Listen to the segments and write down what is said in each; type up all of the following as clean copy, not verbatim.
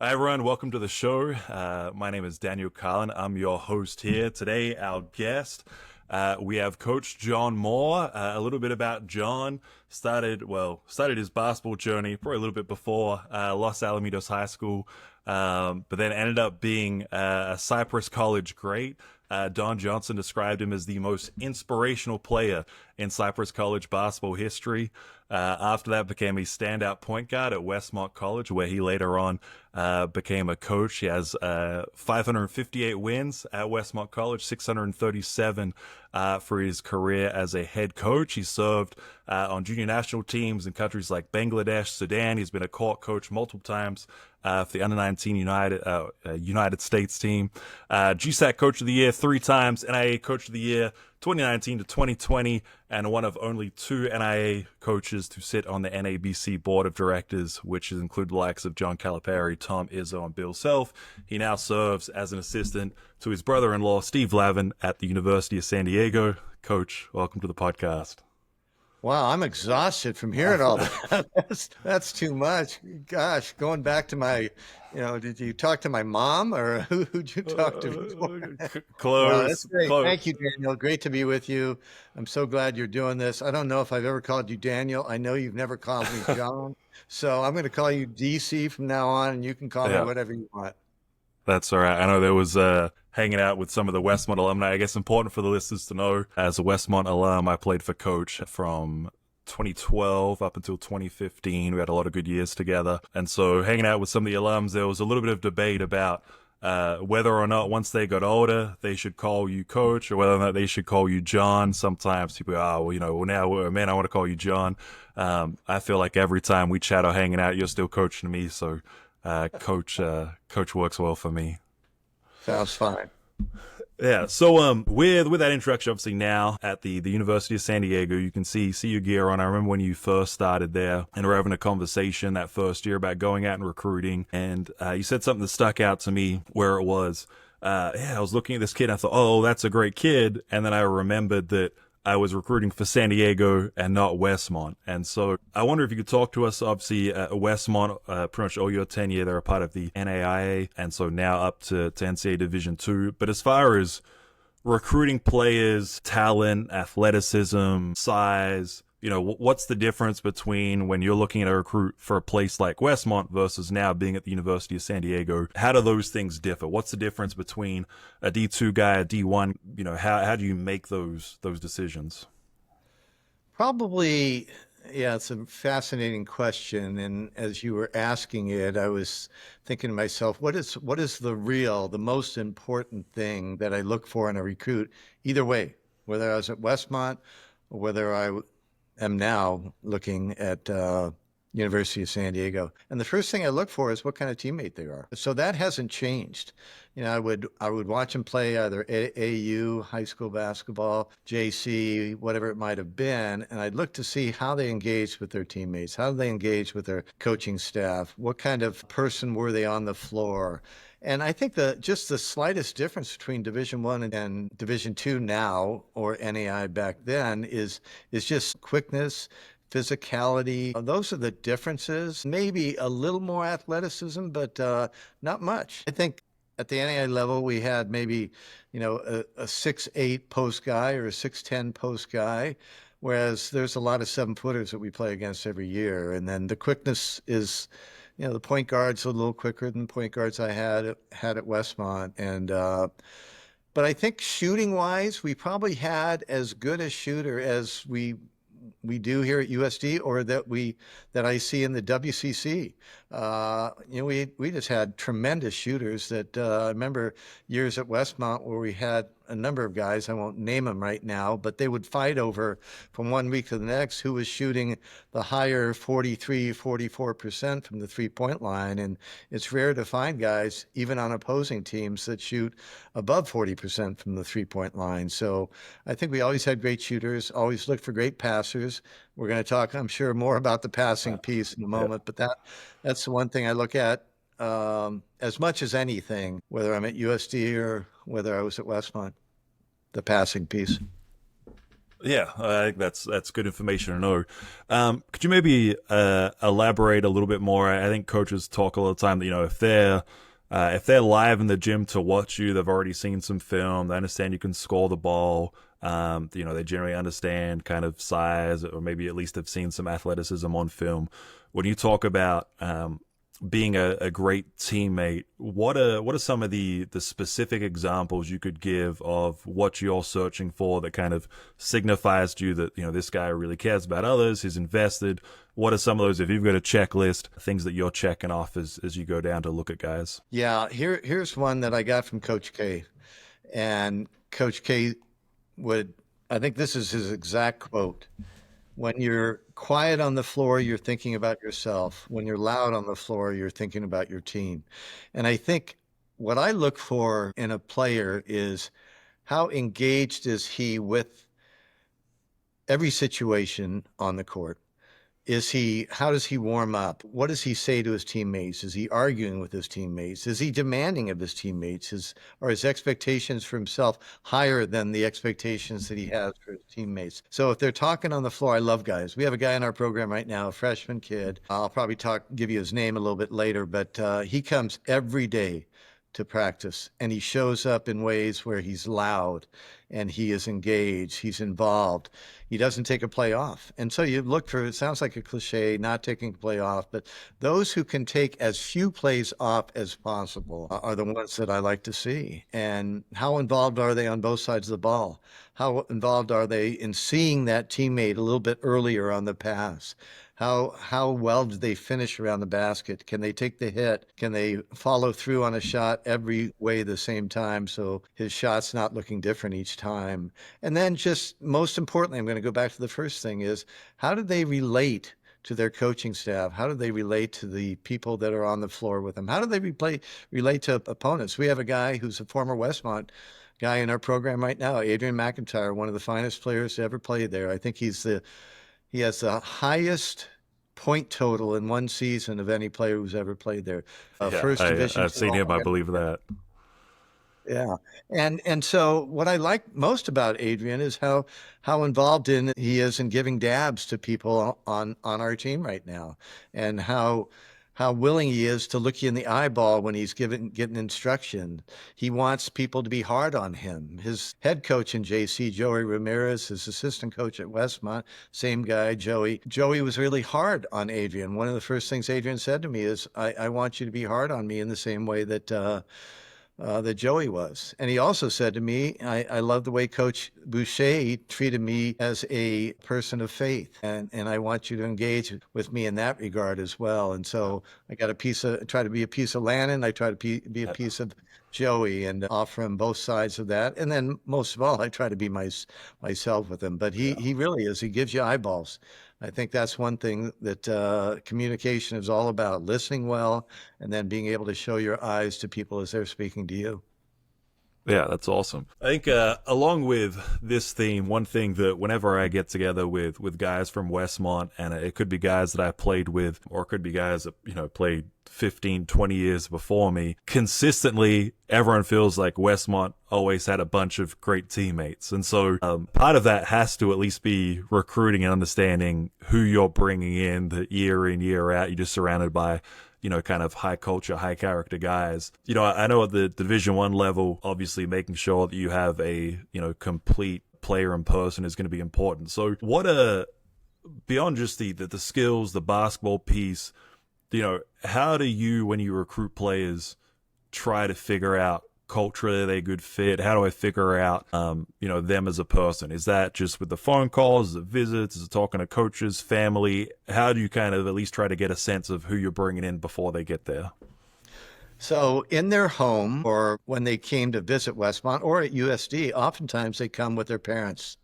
Hi, everyone. Welcome to the show. My name is Daniel Carlin. I'm your host here. Today, our guest, we have Coach John Moore. A little bit about John. Started his basketball journey probably a little bit before Los Alamitos High School, but then ended up being a Cypress College great. Don Johnson described him as the most inspirational player in Cypress College basketball history. After that, became a standout point guard at Westmont College, where he later on became a coach. He has 558 wins at Westmont College, 637 for his career as a head coach. He served on junior national teams in countries like Bangladesh, Sudan. He's been a court coach multiple times for the under-19 United States team. GSAC Coach of the Year 3 times, NIA Coach of the Year 2019 to 2020, and one of only 2 NIA coaches to sit on the NABC Board of Directors, which include the likes of John Calipari, Tom Izzo, and Bill Self. He now serves as an assistant to his brother-in-law, Steve Lavin, at the University of San Diego. Coach, welcome to the podcast. Wow, I'm exhausted from hearing all that. That's too much. Gosh, going back to my, did you talk to my mom or who'd you talk to? Close. Wow, that's great. Close. Thank you, Daniel. Great to be with you. I'm so glad you're doing this. I don't know if I've ever called you Daniel. I know you've never called me John. So I'm going to call you DC from now on, and you can call me whatever you want. That's all right. I know there was hanging out with some of the Westmont alumni. I guess important for the listeners to know, as a Westmont alum, I played for Coach from 2012 up until 2015. We had a lot of good years together. And so hanging out with some of the alums, there was a little bit of debate about whether or not once they got older, they should call you Coach, or whether or not they should call you John. Sometimes people go, man, I want to call you John. I feel like every time we chat or hanging out, you're still coaching me. So Coach works well for me. Sounds fine. Yeah. So with that introduction, obviously now at the University of San Diego, you can see your gear on. I remember when you first started there, and we're having a conversation that first year about going out and recruiting, and you said something that stuck out to me, where it was, I was looking at this kid and I thought, oh, that's a great kid, and then I remembered that I was recruiting for San Diego and not Westmont. And so I wonder if you could talk to us. Obviously, Westmont, pretty much all your tenure, they're a part of the NAIA, and so now up to NCAA Division II. But as far as recruiting players, talent, athleticism, size, what's the difference between when you're looking at a recruit for a place like Westmont versus now being at the University of San Diego? How do those things differ? What's the difference between a D2 guy, a D1? How do you make those decisions? Probably, yeah, it's a fascinating question. And as you were asking it, I was thinking to myself, what is the most important thing that I look for in a recruit, either way, whether I was at Westmont or whether I am now looking at University of San Diego. And the first thing I look for is what kind of teammate they are. So that hasn't changed. I would watch them play either AAU, high school basketball, JC, whatever it might have been, and I'd look to see how they engaged with their teammates, how they engaged with their coaching staff, what kind of person were they on the floor. And I think just the slightest difference between Division I and Division II now, or NAI back then, is just quickness, physicality. Those are the differences. Maybe a little more athleticism, but not much. I think at the NAI level, we had maybe, a 6'8" post guy or a 6'10" post guy, whereas there's a lot of 7-footers that we play against every year. And then the quickness is, the point guard's a little quicker than the point guards I had at Westmont. And but I think shooting wise, we probably had as good a shooter as we do here at USD, or that I see in the WCC. We just had tremendous shooters that I remember years at Westmont where we had a number of guys, I won't name them right now, but they would fight over from one week to the next who was shooting the higher 43, 44% from the 3-point line. And it's rare to find guys, even on opposing teams, that shoot above 40% from the 3-point line. So I think we always had great shooters, always looked for great passers. We're going to talk, I'm sure, more about the passing piece in a moment, but that's the one thing I look at as much as anything, whether I'm at USD or whether I was at Westmont, the passing piece. Yeah, I think that's good information to know. Could you maybe elaborate a little bit more? I think coaches talk all the time that if they're live in the gym to watch you, they've already seen some film. They understand you can score the ball. They generally understand kind of size, or maybe at least have seen some athleticism on film. When you talk about being a great teammate, what are some of the specific examples you could give of what you're searching for that kind of signifies to you that this guy really cares about others, he's invested? What are some of those, if you've got a checklist, things that you're checking off as you go down to look at guys? Yeah, here's one that I got from Coach K. And Coach K would, I think this is his exact quote. When you're quiet on the floor, you're thinking about yourself. When you're loud on the floor, you're thinking about your team. And I think what I look for in a player is how engaged is he with every situation on the court? How does he warm up? What does he say to his teammates? Is he arguing with his teammates? Is he demanding of his teammates? Are his expectations for himself higher than the expectations that he has for his teammates? So if they're talking on the floor, I love guys. We have a guy in our program right now, a freshman kid. I'll probably give you his name a little bit later, but he comes every day to practice, and he shows up in ways where he's loud and he is engaged, he's involved. He doesn't take a play off. And so you look for, it sounds like a cliche, not taking a play off, but those who can take as few plays off as possible are the ones that I like to see. And how involved are they on both sides of the ball? How involved are they in seeing that teammate a little bit earlier on the pass? How well do they finish around the basket? Can they take the hit? Can they follow through on a shot every way the same time so his shot's not looking different each time? And then just most importantly, I'm going to go back to the first thing is how do they relate to their coaching staff? How do they relate to the people that are on the floor with them? How do they relate to opponents? We have a guy who's a former Westmont guy in our program right now, Adrian McIntyre, one of the finest players to ever play there. I think he has the highest point total in one season of any player who's ever played there. Yeah, First Division I've two seen him. I All-American. believe that. Yeah. And so what I like most about Adrian is how involved in he is in giving dabs to people on our team right now, and how willing he is to look you in the eyeball when he's getting instruction. He wants people to be hard on him. His head coach in JC, Joey Ramirez, his assistant coach at Westmont, same guy, Joey. Joey was really hard on Adrian. One of the first things Adrian said to me is, I want you to be hard on me in the same way that Joey was. And he also said to me, I love the way Coach Boucher treated me as a person of faith. And I want you to engage with me in that regard as well. And so I try to be a piece of Lannon. I try to be a piece of Joey and offer him both sides of that. And then most of all, I try to be myself with him. But he really is. He gives you eyeballs. I think that's one thing that communication is all about, listening well and then being able to show your eyes to people as they're speaking to you. Yeah, that's awesome. I think along with this theme, one thing that whenever I get together with guys from Westmont, and it could be guys that I played with, or it could be guys that, played 15, 20 years before me, consistently everyone feels like Westmont always had a bunch of great teammates. And so part of that has to at least be recruiting and understanding who you're bringing in the year in, year out. You're just surrounded by kind of high culture, high character guys. I know at the Division One level, obviously making sure that you have a, complete player in person is going to be important. So beyond just the skills, the basketball piece, how do you, when you recruit players, try to figure out culturally are they a good fit? How do I figure out, them as a person? Is that just with the phone calls, is it visits, is it talking to coaches, family? How do you kind of at least try to get a sense of who you're bringing in before they get there? So in their home or when they came to visit Westmont or at USD, oftentimes they come with their parents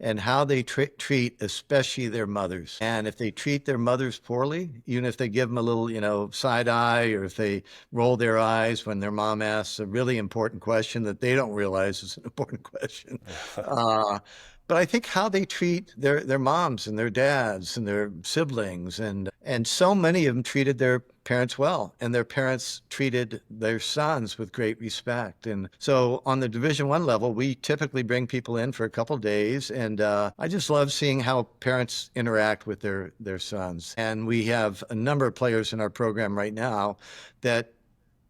and how they treat especially their mothers. And if they treat their mothers poorly, even if they give them a little, side eye, or if they roll their eyes when their mom asks a really important question that they don't realize is an important question, but I think how they treat their moms and their dads and their siblings, and so many of them treated their parents well, and their parents treated their sons with great respect. And so on the Division I level, we typically bring people in for a couple days, and I just love seeing how parents interact with their sons. And we have a number of players in our program right now that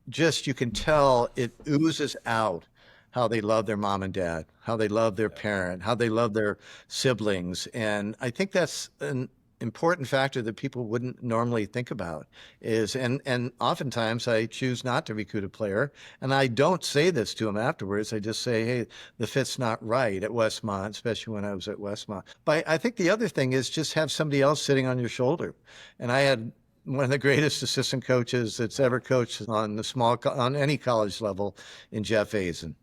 just, you can tell it oozes out how they love their mom and dad, how they love their parent, how they love their siblings. And I think that's an important factor that people wouldn't normally think about is, and oftentimes I choose not to recruit a player, and I don't say this to them afterwards. I just say, hey, the fit's not right at Westmont, especially when I was at Westmont. But I think the other thing is just have somebody else sitting on your shoulder. And I had one of the greatest assistant coaches that's ever coached on on any college level in Jeff Azen.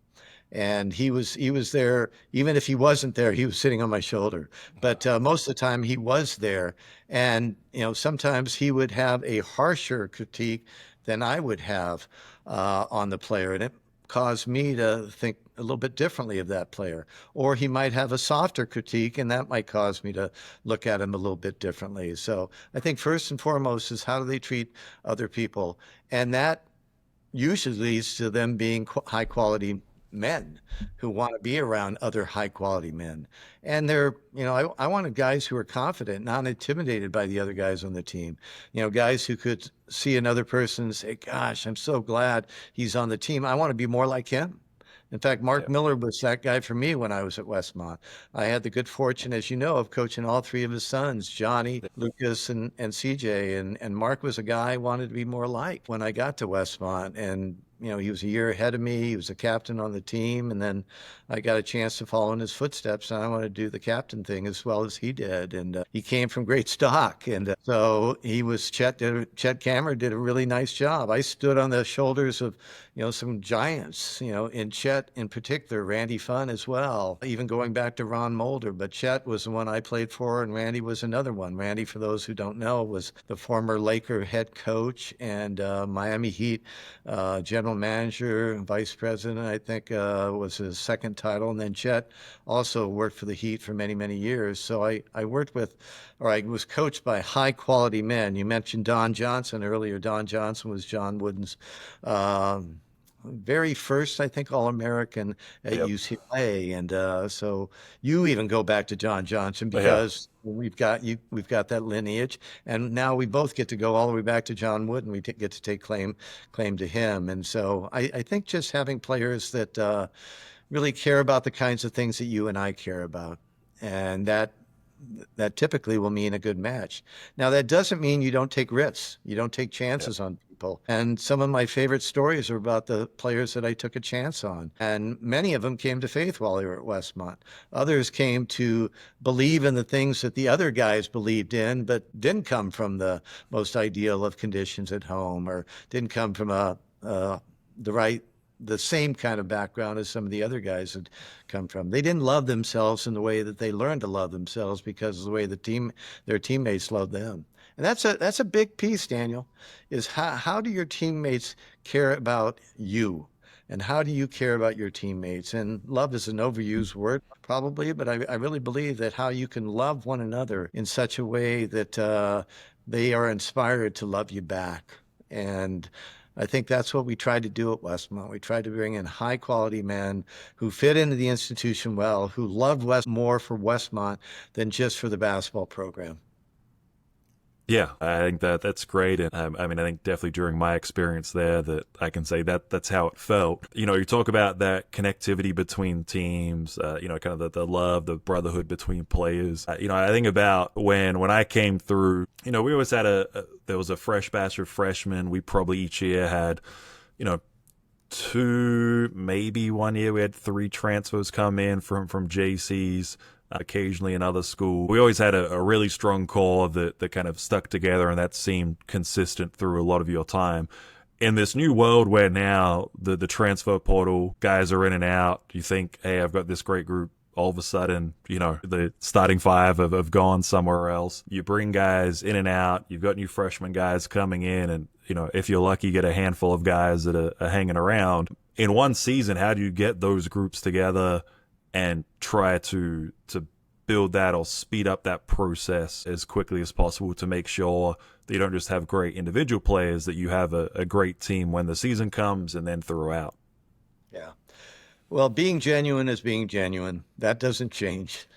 And he was there. Even if he wasn't there, he was sitting on my shoulder. But most of the time he was there. And, sometimes he would have a harsher critique than I would have on the player. And it caused me to think a little bit differently of that player. Or he might have a softer critique, and that might cause me to look at him a little bit differently. So I think first and foremost is how do they treat other people? And that usually leads to them being high quality men who want to be around other high quality men. And I wanted guys who are confident, not intimidated by the other guys on the team. Guys who could see another person and say, gosh, I'm so glad he's on the team. I want to be more like him. In fact, Mark Miller was that guy for me when I was at Westmont. I had the good fortune, as you know, of coaching all three of his sons, Johnny, Lucas, and CJ. And Mark was a guy I wanted to be more like when I got to Westmont. And he was a year ahead of me. He was a captain on the team. And then I got a chance to follow in his footsteps. And I wanted to do the captain thing as well as he did. And he came from great stock. And so Chet Cameron did a really nice job. I stood on the shoulders of, some giants, in Chet in particular, Randy Funn as well, even going back to Ron Mulder. But Chet was the one I played for, and Randy was another one. Randy, for those who don't know, was the former Laker head coach and Miami Heat general manager, vice president, I think was his second title. And then Chet also worked for the Heat for many, many years. So I was coached by high quality men. You mentioned Don Johnson earlier. Don Johnson was John Wooden's very first, I think, All-American at UCLA. And so you even go back to John Johnson because we've got that lineage. And now we both get to go all the way back to John Wood, and we get to take claim to him. And so I think just having players that really care about the kinds of things that you and I care about, and that typically will mean a good match. Now, that doesn't mean you don't take risks. You don't take chances on people. And some of my favorite stories are about the players that I took a chance on. And many of them came to faith while they were at Westmont. Others came to believe in the things that the other guys believed in, but didn't come from the most ideal of conditions at home, or didn't come from the same kind of background as some of the other guys had come from. They didn't love themselves in the way that they learned to love themselves because of the way their teammates loved them. And that's a big piece, Daniel, is how do your teammates care about you? And how do you care about your teammates? And love is an overused word, probably, but I really believe that how you can love one another in such a way that they are inspired to love you back. And I think that's what we tried to do at Westmont. We tried to bring in high quality men who fit into the institution well, who loved more for Westmont than just for the basketball program. Yeah, I think that's great. And I think definitely during my experience there that I can say that's how it felt. You talk about that connectivity between teams, kind of the love, the brotherhood between players. I think about when I came through, we always had there was a fresh batch of freshmen. We probably each year had, two, maybe one year we had 3 transfers come in from JCs. Occasionally another school. We always had a really strong core that kind of stuck together, and that seemed consistent through a lot of your time. In this new world where now the transfer portal, guys are in and out, you think, hey, I've got this great group. All of a sudden, the starting 5 have gone somewhere else. You bring guys in and out. You've got new freshman guys coming in, and if you're lucky, you get a handful of guys that are hanging around. In one season, how do you get those groups together and try to build that or speed up that process as quickly as possible to make sure that you don't just have great individual players, that you have a great team when the season comes and then throughout. Yeah. Well, being genuine is being genuine. That doesn't change.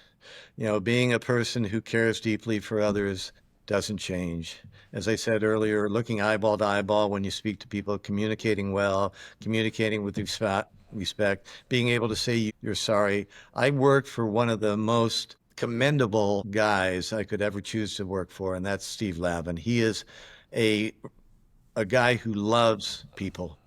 Being a person who cares deeply for others doesn't change. As I said earlier, looking eyeball to eyeball when you speak to people, communicating well, communicating with respect, being able to say you're sorry. I worked for one of the most commendable guys I could ever choose to work for, and that's Steve Lavin. He is a a guy who loves people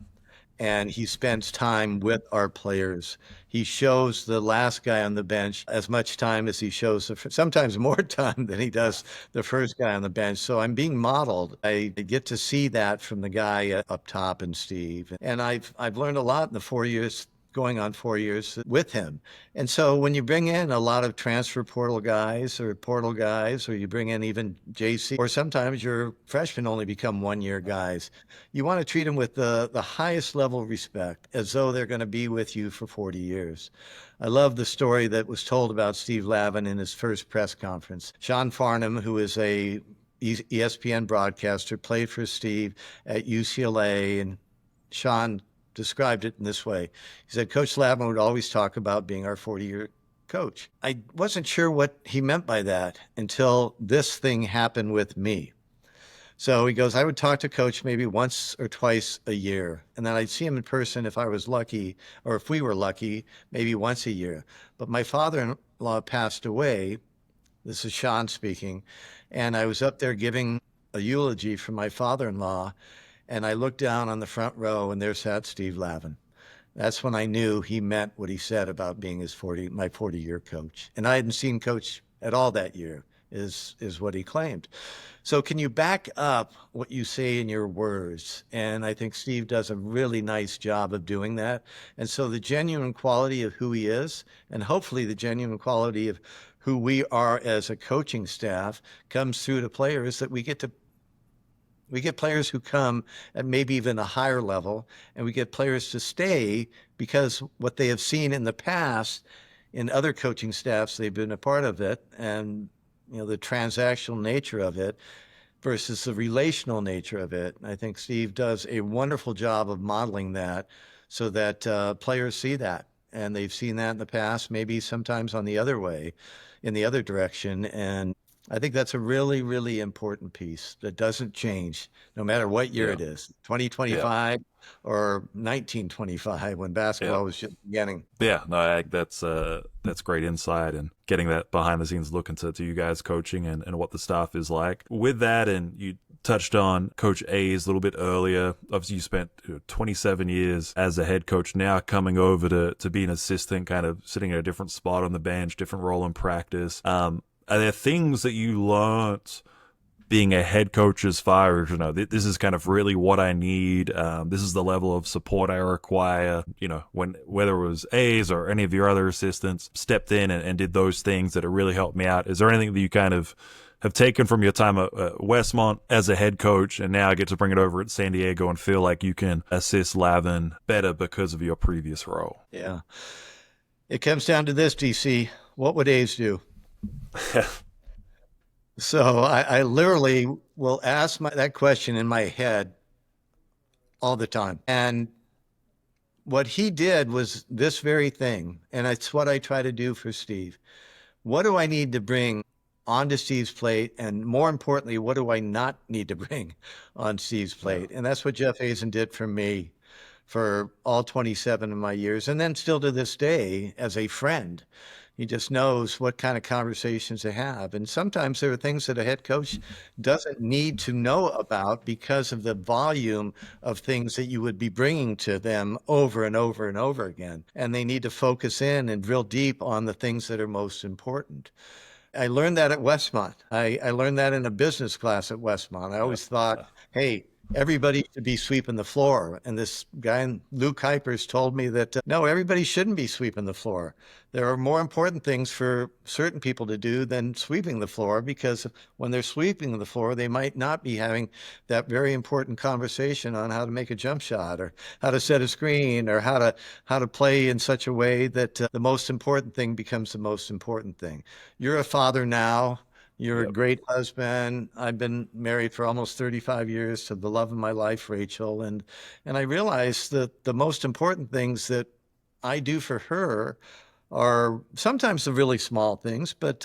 and he spends time with our players. He shows the last guy on the bench as much time as he shows sometimes more time than he does the first guy on the bench. So I'm being modeled. I get to see that from the guy up top and Steve. And I've learned a lot in the 4 years, going on 4 years with him. And so when you bring in a lot of transfer portal guys, or you bring in even JC, or sometimes your freshmen only become 1 year guys, you want to treat them with the highest level of respect, as though they're going to be with you for 40 years. I love the story that was told about Steve Lavin in his first press conference. Sean Farnham, who is a ESPN broadcaster, played for Steve at UCLA, and Sean described it in this way. He said, Coach Lavin would always talk about being our 40-year coach. I wasn't sure what he meant by that until this thing happened with me. So he goes, I would talk to Coach maybe once or twice a year, and then I'd see him in person if I was lucky, or if we were lucky, maybe once a year. But my father-in-law passed away. This is Sean speaking. And I was up there giving a eulogy for my father-in-law, and I looked down on the front row, and there sat Steve Lavin. That's when I knew he meant what he said about being my 40-year coach. And I hadn't seen Coach at all that year, is what he claimed. So can you back up what you say in your words? And I think Steve does a really nice job of doing that. And so the genuine quality of who he is, and hopefully the genuine quality of who we are as a coaching staff, comes through to players, that we get players who come at maybe even a higher level, and we get players to stay because what they have seen in the past in other coaching staffs, they've been a part of it, and the transactional nature of it versus the relational nature of it. I think Steve does a wonderful job of modeling that, so that players see that, and they've seen that in the past, maybe sometimes in the other direction. And I think that's a really, really important piece that doesn't change no matter what year it is, 2025 or 1925, when basketball was just beginning. Yeah, no, that's great insight, and getting that behind the scenes look into you guys coaching and what the staff is like. With that, and you touched on Coach A's a little bit earlier. Obviously, you spent 27 years as a head coach, now coming over to be an assistant, kind of sitting at a different spot on the bench, different role in practice. Are there things that you learned being a head coach as far as, this is kind of really what I need, this is the level of support I require, whether it was A's or any of your other assistants stepped in and did those things that have really helped me out? Is there anything that you kind of have taken from your time at Westmont as a head coach, and now get to bring it over at San Diego and feel like you can assist Lavin better because of your previous role? Yeah. It comes down to this, DC. What would A's do? So I literally will ask that question in my head all the time. And what he did was this very thing. And it's what I try to do for Steve. What do I need to bring onto Steve's plate? And more importantly, what do I not need to bring on Steve's plate? And that's what Jeff Hazen did for me for all 27 of my years. And then still to this day, as a friend. He just knows what kind of conversations to have. And sometimes there are things that a head coach doesn't need to know about because of the volume of things that you would be bringing to them over and over and over again. And they need to focus in and drill deep on the things that are most important. I learned that at Westmont. I learned that in a business class at Westmont. I always thought, hey, everybody should be sweeping the floor. And this guy, Lou Kuipers, told me that no, everybody shouldn't be sweeping the floor. There are more important things for certain people to do than sweeping the floor, because when they're sweeping the floor, they might not be having that very important conversation on how to make a jump shot, or how to set a screen, or how to play in such a way that the most important thing becomes the most important thing. You're a father now. You're a Yep. great husband. I've been married for almost 35 years to the love of my life, Rachel. And I realized that the most important things that I do for her are sometimes the really small things, but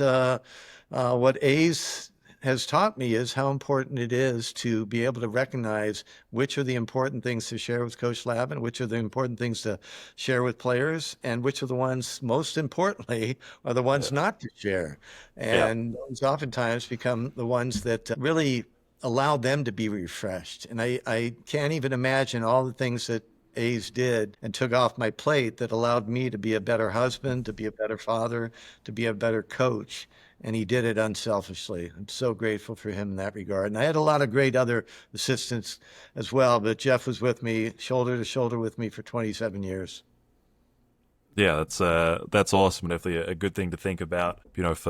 what A's has taught me is how important it is to be able to recognize which are the important things to share with Coach Lavin, which are the important things to share with players, and which are the ones, most importantly, are the ones Yeah. not to share. Yeah. And those oftentimes become the ones that really allow them to be refreshed. And I can't even imagine all the things that A's did and took off my plate that allowed me to be a better husband, to be a better father, to be a better coach. And he did it unselfishly. I'm so grateful for him in that regard. And I had a lot of great other assistants as well, but Jeff was with me, shoulder to shoulder with me for 27 years. Yeah, that's awesome. Definitely a good thing to think about,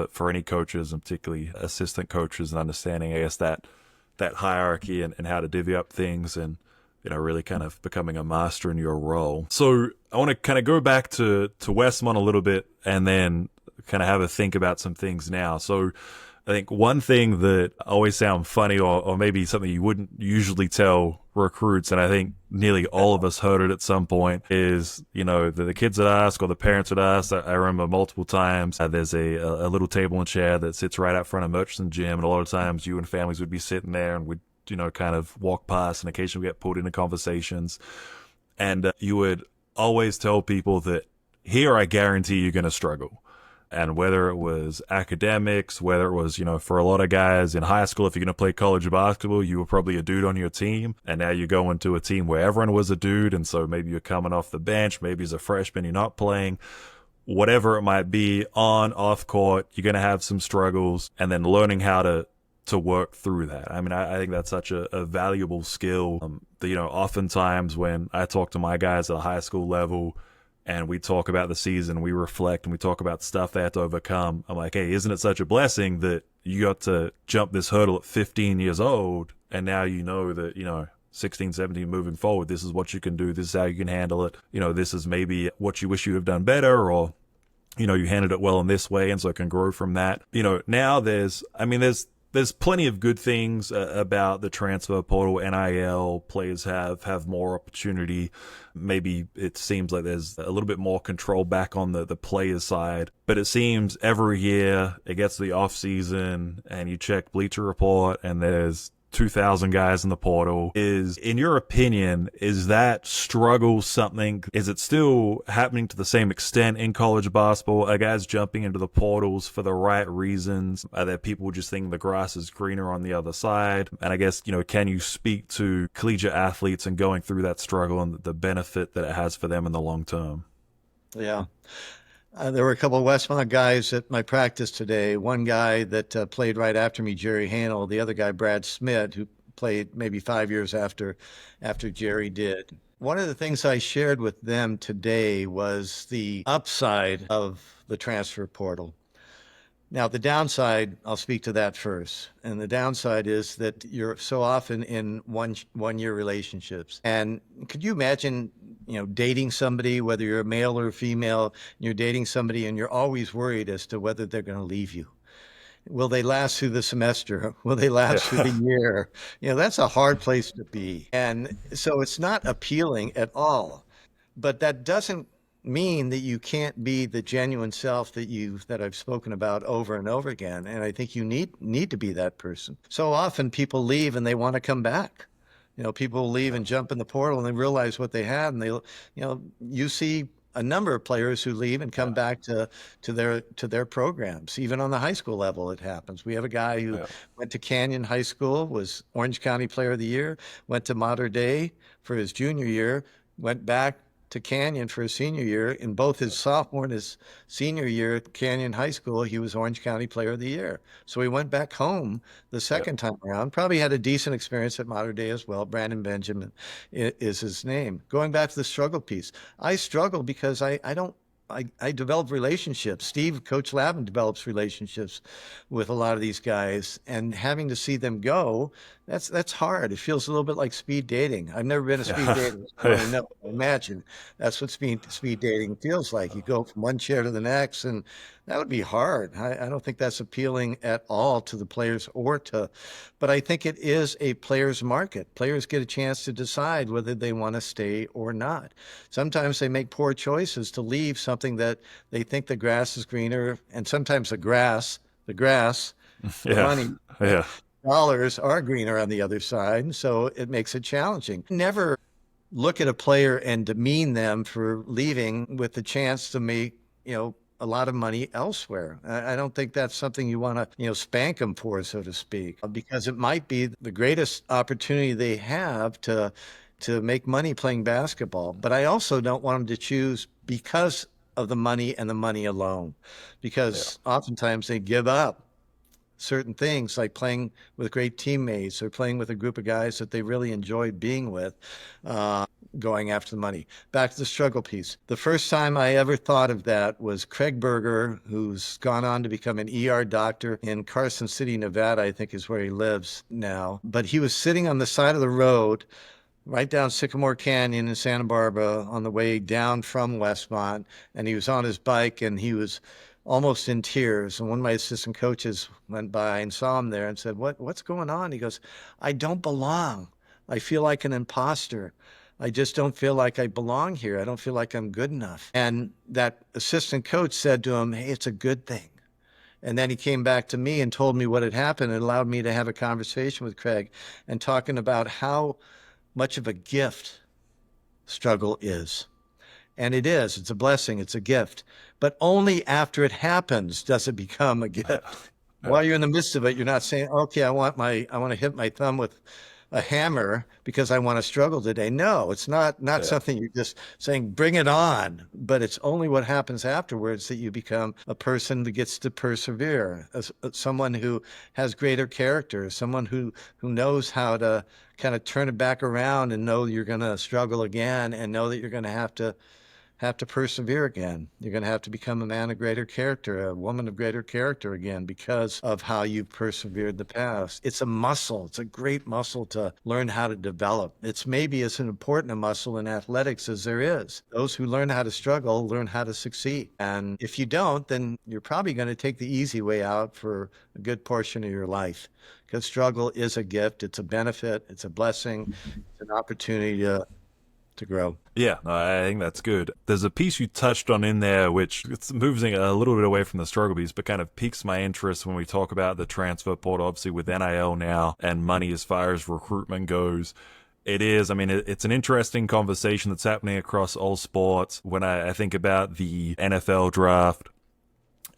for any coaches, and particularly assistant coaches, and understanding, I guess, that hierarchy, and how to divvy up things, and really kind of becoming a master in your role. So I want to kind of go back to Westmont a little bit, and then kind of have a think about some things now. So I think one thing that always sound funny, or maybe something you wouldn't usually tell recruits, and I think nearly all of us heard it at some point, is, the kids would ask, or the parents would ask. I remember multiple times, there's a little table and chair that sits right out front of Murchison Gym, and a lot of times you and families would be sitting there, and we'd, kind of walk past, and occasionally get pulled into conversations. And you would always tell people that here, I guarantee you're going to struggle. And whether it was academics, whether it was, for a lot of guys in high school, if you're going to play college basketball, you were probably a dude on your team. And now you go into a team where everyone was a dude. And so maybe you're coming off the bench, maybe as a freshman, you're not playing. Whatever it might be, on, off court, you're going to have some struggles, and then learning how to work through that. I mean, I think that's such a valuable skill. That, oftentimes when I talk to my guys at a high school level, and we talk about the season, we reflect, and we talk about stuff they had to overcome, I'm like, hey, isn't it such a blessing that you got to jump this hurdle at 15 years old, and now you know that, 16, 17 moving forward, this is what you can do, this is how you can handle it, this is maybe what you wish you have done better, or you handled it well in this way, and so it can grow from that. Now there's plenty of good things about the transfer portal, NIL. Players have more opportunity. Maybe it seems like there's a little bit more control back on the players' side. But it seems every year it gets to the off season, and you check Bleacher Report, and there's 2,000 guys in the portal. In your opinion, is that struggle something? Is it still happening to the same extent in college basketball? Are guys jumping into the portals for the right reasons? Are there people just thinking the grass is greener on the other side? And I guess, can you speak to collegiate athletes and going through that struggle and the benefit that it has for them in the long term? Yeah. There were a couple of Westmont guys at my practice today. One guy that played right after me, Jerry Hanel. The other guy, Brad Smith, who played maybe 5 years after Jerry did. One of the things I shared with them today was the upside of the transfer portal. Now, the downside, I'll speak to that first. And the downside is that you're so often in one-year relationships. And could you imagine, dating somebody, whether you're a male or a female, you're dating somebody and you're always worried as to whether they're going to leave you? Will they last through the semester? Will they last through the Yeah. year? That's a hard place to be. And so it's not appealing at all. But that doesn't mean that you can't be the genuine self that I've spoken about over and over again. And I think you need to be that person. So often people leave and they want to come back. People leave and jump in the portal and they realize what they had, and you see a number of players who leave and come back to their programs. Even on the high school level, it happens. We have a guy who Yeah. went to Canyon High School, was Orange County Player of the Year, went to Mater Dei for his junior year, went back to Canyon for his senior year. In both his sophomore and his senior year at Canyon High School, he was Orange County Player of the Year. So he went back home the Yeah. second time around. Probably had a decent experience at Mater Dei as well. Brandon Benjamin is his name. Going back to the struggle piece, I struggle because I don't. I develop relationships. Steve, Coach Lavin, develops relationships with a lot of these guys, and having to see them go, that's hard. It feels a little bit like speed dating. I've never been a speed Yeah. dater. So I know. Imagine that's what speed dating feels like. You go from one chair to the next, and that would be hard. I don't think that's appealing at all to the players but I think it is a player's market. Players get a chance to decide whether they want to stay or not. Sometimes they make poor choices to leave something that they think the grass is greener, and sometimes the Yeah. money Yeah. dollars are greener on the other side. And so it makes it challenging. Never look at a player and demean them for leaving with the chance to make, a lot of money elsewhere. I don't think that's something you want to, spank them for, so to speak, because it might be the greatest opportunity they have to make money playing basketball. But I also don't want them to choose because of the money and the money alone, Yeah. because oftentimes they give up certain things like playing with great teammates or playing with a group of guys that they really enjoy being with, going after the money. Back to the struggle piece. The first time I ever thought of that was Craig Berger, who's gone on to become an ER doctor in Carson City, Nevada, I think is where he lives now. But he was sitting on the side of the road right down Sycamore Canyon in Santa Barbara on the way down from Westmont. And he was on his bike and he was almost in tears. And one of my assistant coaches went by and saw him there and said, what's going on? He goes, I don't belong. I feel like an imposter. I just don't feel like I belong here. I don't feel like I'm good enough. And that assistant coach said to him, hey, it's a good thing. And then he came back to me and told me what had happened and allowed me to have a conversation with Craig and talking about how much of a gift struggle is. And it is. It's a blessing. It's a gift. But only after it happens does it become a gift. While you're in the midst of it, you're not saying, okay, I want to hit my thumb with a hammer because I want to struggle today. No, it's not Yeah. something you're just saying, bring it on. But it's only what happens afterwards that you become a person that gets to persevere, someone who has greater character, someone who knows how to kind of turn it back around and know you're going to struggle again and know that you're going to have to persevere again. You're going to have to become a man of greater character, a woman of greater character again because of how you've persevered in the past. It's a muscle. It's a great muscle to learn how to develop. It's maybe as important a muscle in athletics as there is. Those who learn how to struggle learn how to succeed. And if you don't, then you're probably going to take the easy way out for a good portion of your life. Because struggle is a gift. It's a benefit. It's a blessing. It's an opportunity to grow. Yeah, no, I think that's good. There's a piece you touched on in there, which it's moving a little bit away from the struggle piece, but kind of piques my interest when we talk about the transfer portal, obviously with NIL now and money as far as recruitment goes. It's an interesting conversation that's happening across all sports. When I think about the NFL draft,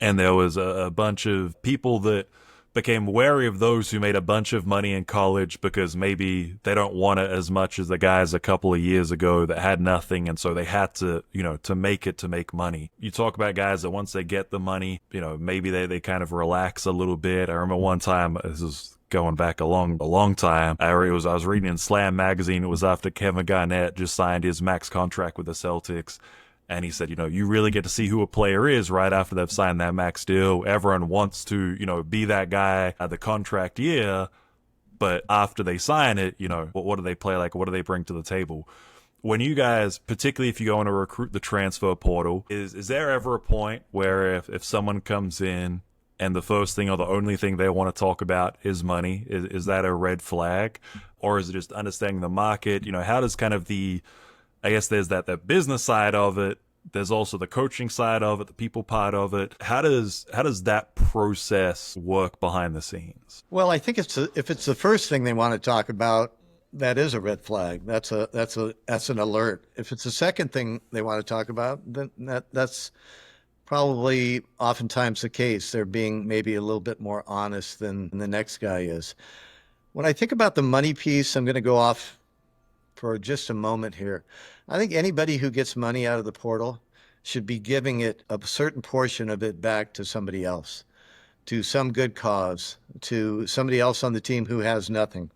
and there was a bunch of people that became wary of those who made a bunch of money in college because maybe they don't want it as much as the guys a couple of years ago that had nothing, and so they had to, to make money. You talk about guys that once they get the money, maybe they kind of relax a little bit. I remember one time, this is going back a long time, I was reading in Slam magazine, it was after Kevin Garnett just signed his max contract with the Celtics. And he said, you really get to see who a player is right after they've signed that max deal. Everyone wants to, be that guy at the contract year. But after they sign it, what do they play like? What do they bring to the table? When you guys, particularly if you go on to recruit the transfer portal, is there ever a point where if someone comes in and the first thing or the only thing they want to talk about is money, is that a red flag? Or is it just understanding the market? How does kind of I guess there's that business side of it. There's also the coaching side of it, the people part of it. How does that process work behind the scenes? Well, I think if it's the first thing they want to talk about, that is a red flag. That's an alert. If it's the second thing they want to talk about, then that's probably oftentimes the case. They're being maybe a little bit more honest than the next guy is. When I think about the money piece, I'm going to go off for just a moment here. I think anybody who gets money out of the portal should be giving it a certain portion of it back to somebody else, to some good cause, to somebody else on the team who has nothing,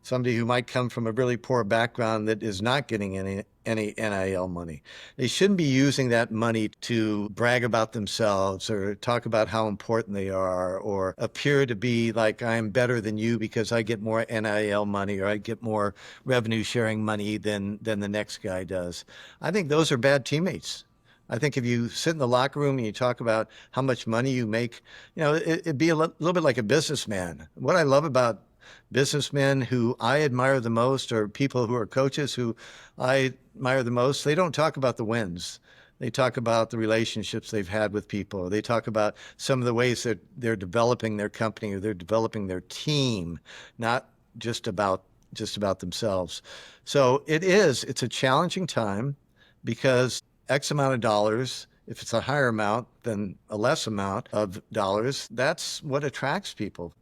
somebody who might come from a really poor background that is not getting any NIL money. They shouldn't be using that money to brag about themselves or talk about how important they are or appear to be like I'm better than you because I get more NIL money or I get more revenue sharing money than the next guy does. I think those are bad teammates. I think if you sit in the locker room and you talk about how much money you make, it'd be a little bit like a businessman. What I love about businessmen who I admire the most, or people who are coaches who I admire the most, they don't talk about the wins. They talk about the relationships they've had with people. They talk about some of the ways that they're developing their company or they're developing their team, not just about themselves. So it's a challenging time because X amount of dollars, if it's a higher amount than a less amount of dollars, that's what attracts people.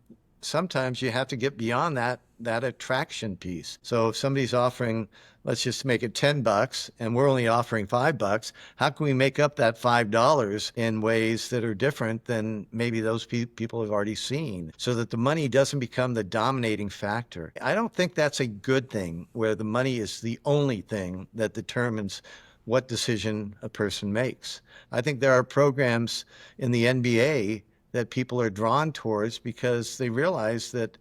Sometimes you have to get beyond that attraction piece. So if somebody's offering, let's just make it $10 and we're only offering $5, how can we make up that $5 in ways that are different than maybe those people have already seen so that the money doesn't become the dominating factor? I don't think that's a good thing where the money is the only thing that determines what decision a person makes. I think there are programs in the NBA that people are drawn towards because they realize that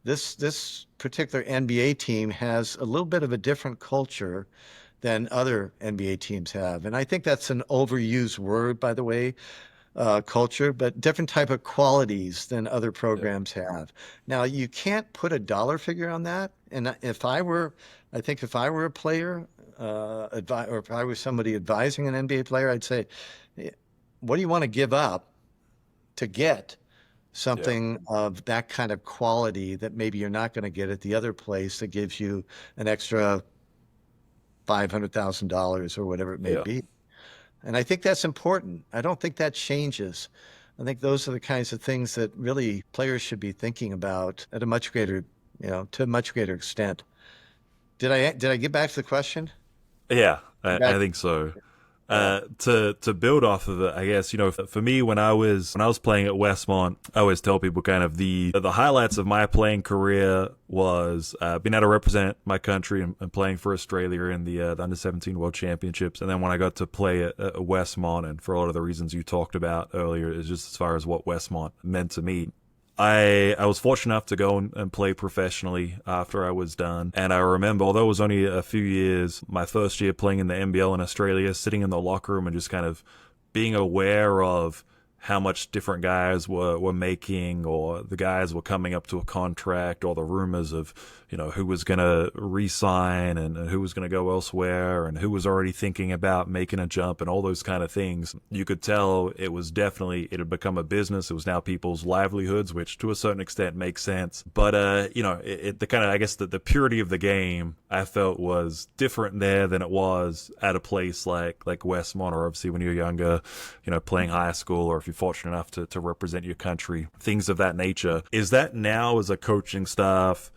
this particular NBA team has a little bit of a different culture than other NBA teams have. And I think that's an overused word, by the way, culture, but different type of qualities than other programs have. Now, you can't put a dollar figure on that. And I think if I were a player, or if I was somebody advising an NBA player, I'd say, what do you want to give up to get Yeah. something of that kind of quality that maybe you're not going to get at the other place that gives you an extra $500,000 or whatever it may Yeah. be. And I think that's important. I don't think that changes. I think those are the kinds of things that really players should be thinking about at a much greater, to a much greater extent. Did I get back to the question? Yeah, I Back, think so. yeah. To build off of it, I guess for me when I was playing at Westmont, I always tell people kind of the highlights of my playing career was being able to represent my country and playing for Australia in the under-17 World Championships, and then when I got to play at Westmont, and for a lot of the reasons you talked about earlier, is just as far as what Westmont meant to me. I was fortunate enough to go and play professionally after I was done. And I remember, although it was only a few years, my first year playing in the NBL in Australia, sitting in the locker room and just kind of being aware of how much different guys were making, or the guys were coming up to a contract, or the rumors of, who was going to re-sign and who was going to go elsewhere and who was already thinking about making a jump and all those kind of things. You could tell it had become a business. It was now people's livelihoods, which to a certain extent makes sense. But, the kind of, I guess the purity of the game I felt was different there than it was at a place like Westmont, or obviously when you're younger, playing high school, or if you're fortunate enough to represent your country, things of that nature. Is that now, as a coaching staff,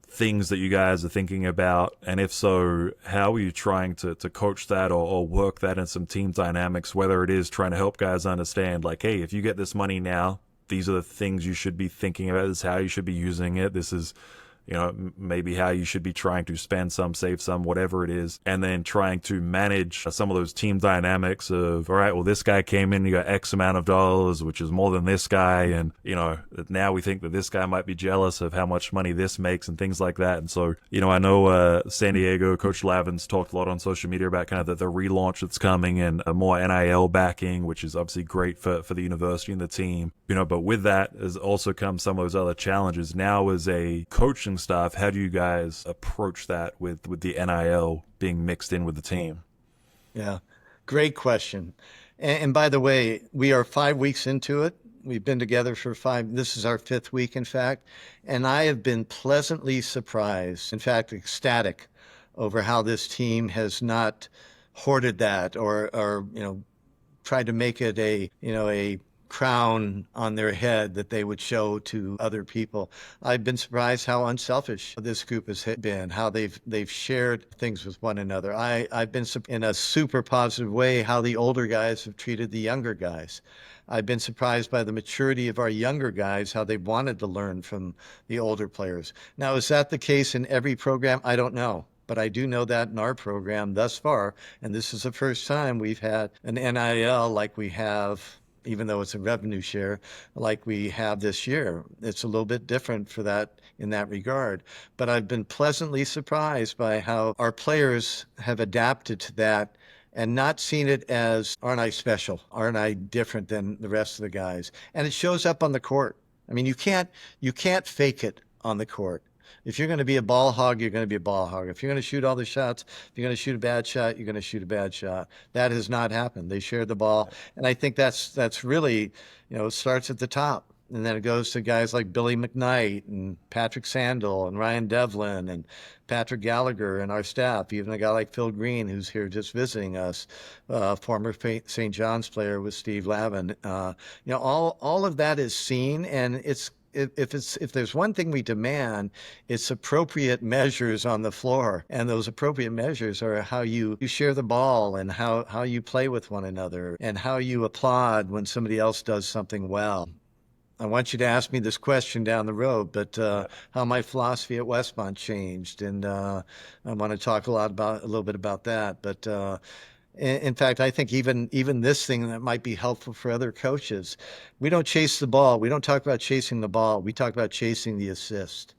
things that you guys are thinking about? And if so, how are you trying to coach that or work that in some team dynamics, whether it is trying to help guys understand, like, hey, if you get this money now, these are the things you should be thinking about. This is how you should be using it. This is maybe how you should be trying to spend some, save some, whatever it is, and then trying to manage some of those team dynamics of, all right, well, this guy came in, you got X amount of dollars, which is more than this guy, and, now we think that this guy might be jealous of how much money this makes and things like that. And so, I know San Diego, Coach Lavin's talked a lot on social media about kind of the relaunch that's coming and a more NIL backing, which is obviously great for the university and the team. But with that has also come some of those other challenges. Now, as a coaching staff, how do you guys approach that with the NIL being mixed in with the team? Yeah, great question. And by the way, we are 5 weeks into it. We've been together for this is our fifth week, in fact. And I have been pleasantly surprised, in fact, ecstatic over how this team has not hoarded that or tried to make it a crown on their head that they would show to other people. I've been surprised how unselfish this group has been, how they've shared things with one another. I've been in a super positive way how the older guys have treated the younger guys. I've been surprised by the maturity of our younger guys, how they wanted to learn from the older players. Now, is that the case in every program? I don't know. But I do know that in our program thus far, and this is the first time we've had an NIL like we have, even though it's a revenue share, like we have this year. It's a little bit different for that in that regard. But I've been pleasantly surprised by how our players have adapted to that and not seen it as, aren't I special? Aren't I different than the rest of the guys? And it shows up on the court. I mean, you can't fake it on the court. If you're going to be a ball hog, you're going to be a ball hog. If you're going to shoot all the shots, if you're going to shoot a bad shot, you're going to shoot a bad shot. That has not happened. They shared the ball. And I think that's really, it starts at the top. And then it goes to guys like Billy McKnight and Patrick Sandel and Ryan Devlin and Patrick Gallagher and our staff, even a guy like Phil Green, who's here just visiting us, former St. John's player with Steve Lavin. All of that is seen, and if there's one thing we demand, it's appropriate measures on the floor. And those appropriate measures are how you share the ball and how you play with one another and how you applaud when somebody else does something well. I want you to ask me this question down the road, but how my philosophy at Westmont changed. And I want to talk a little bit about that. But in fact, I think even this thing that might be helpful for other coaches, we don't chase the ball. We don't talk about chasing the ball. We talk about chasing the assist.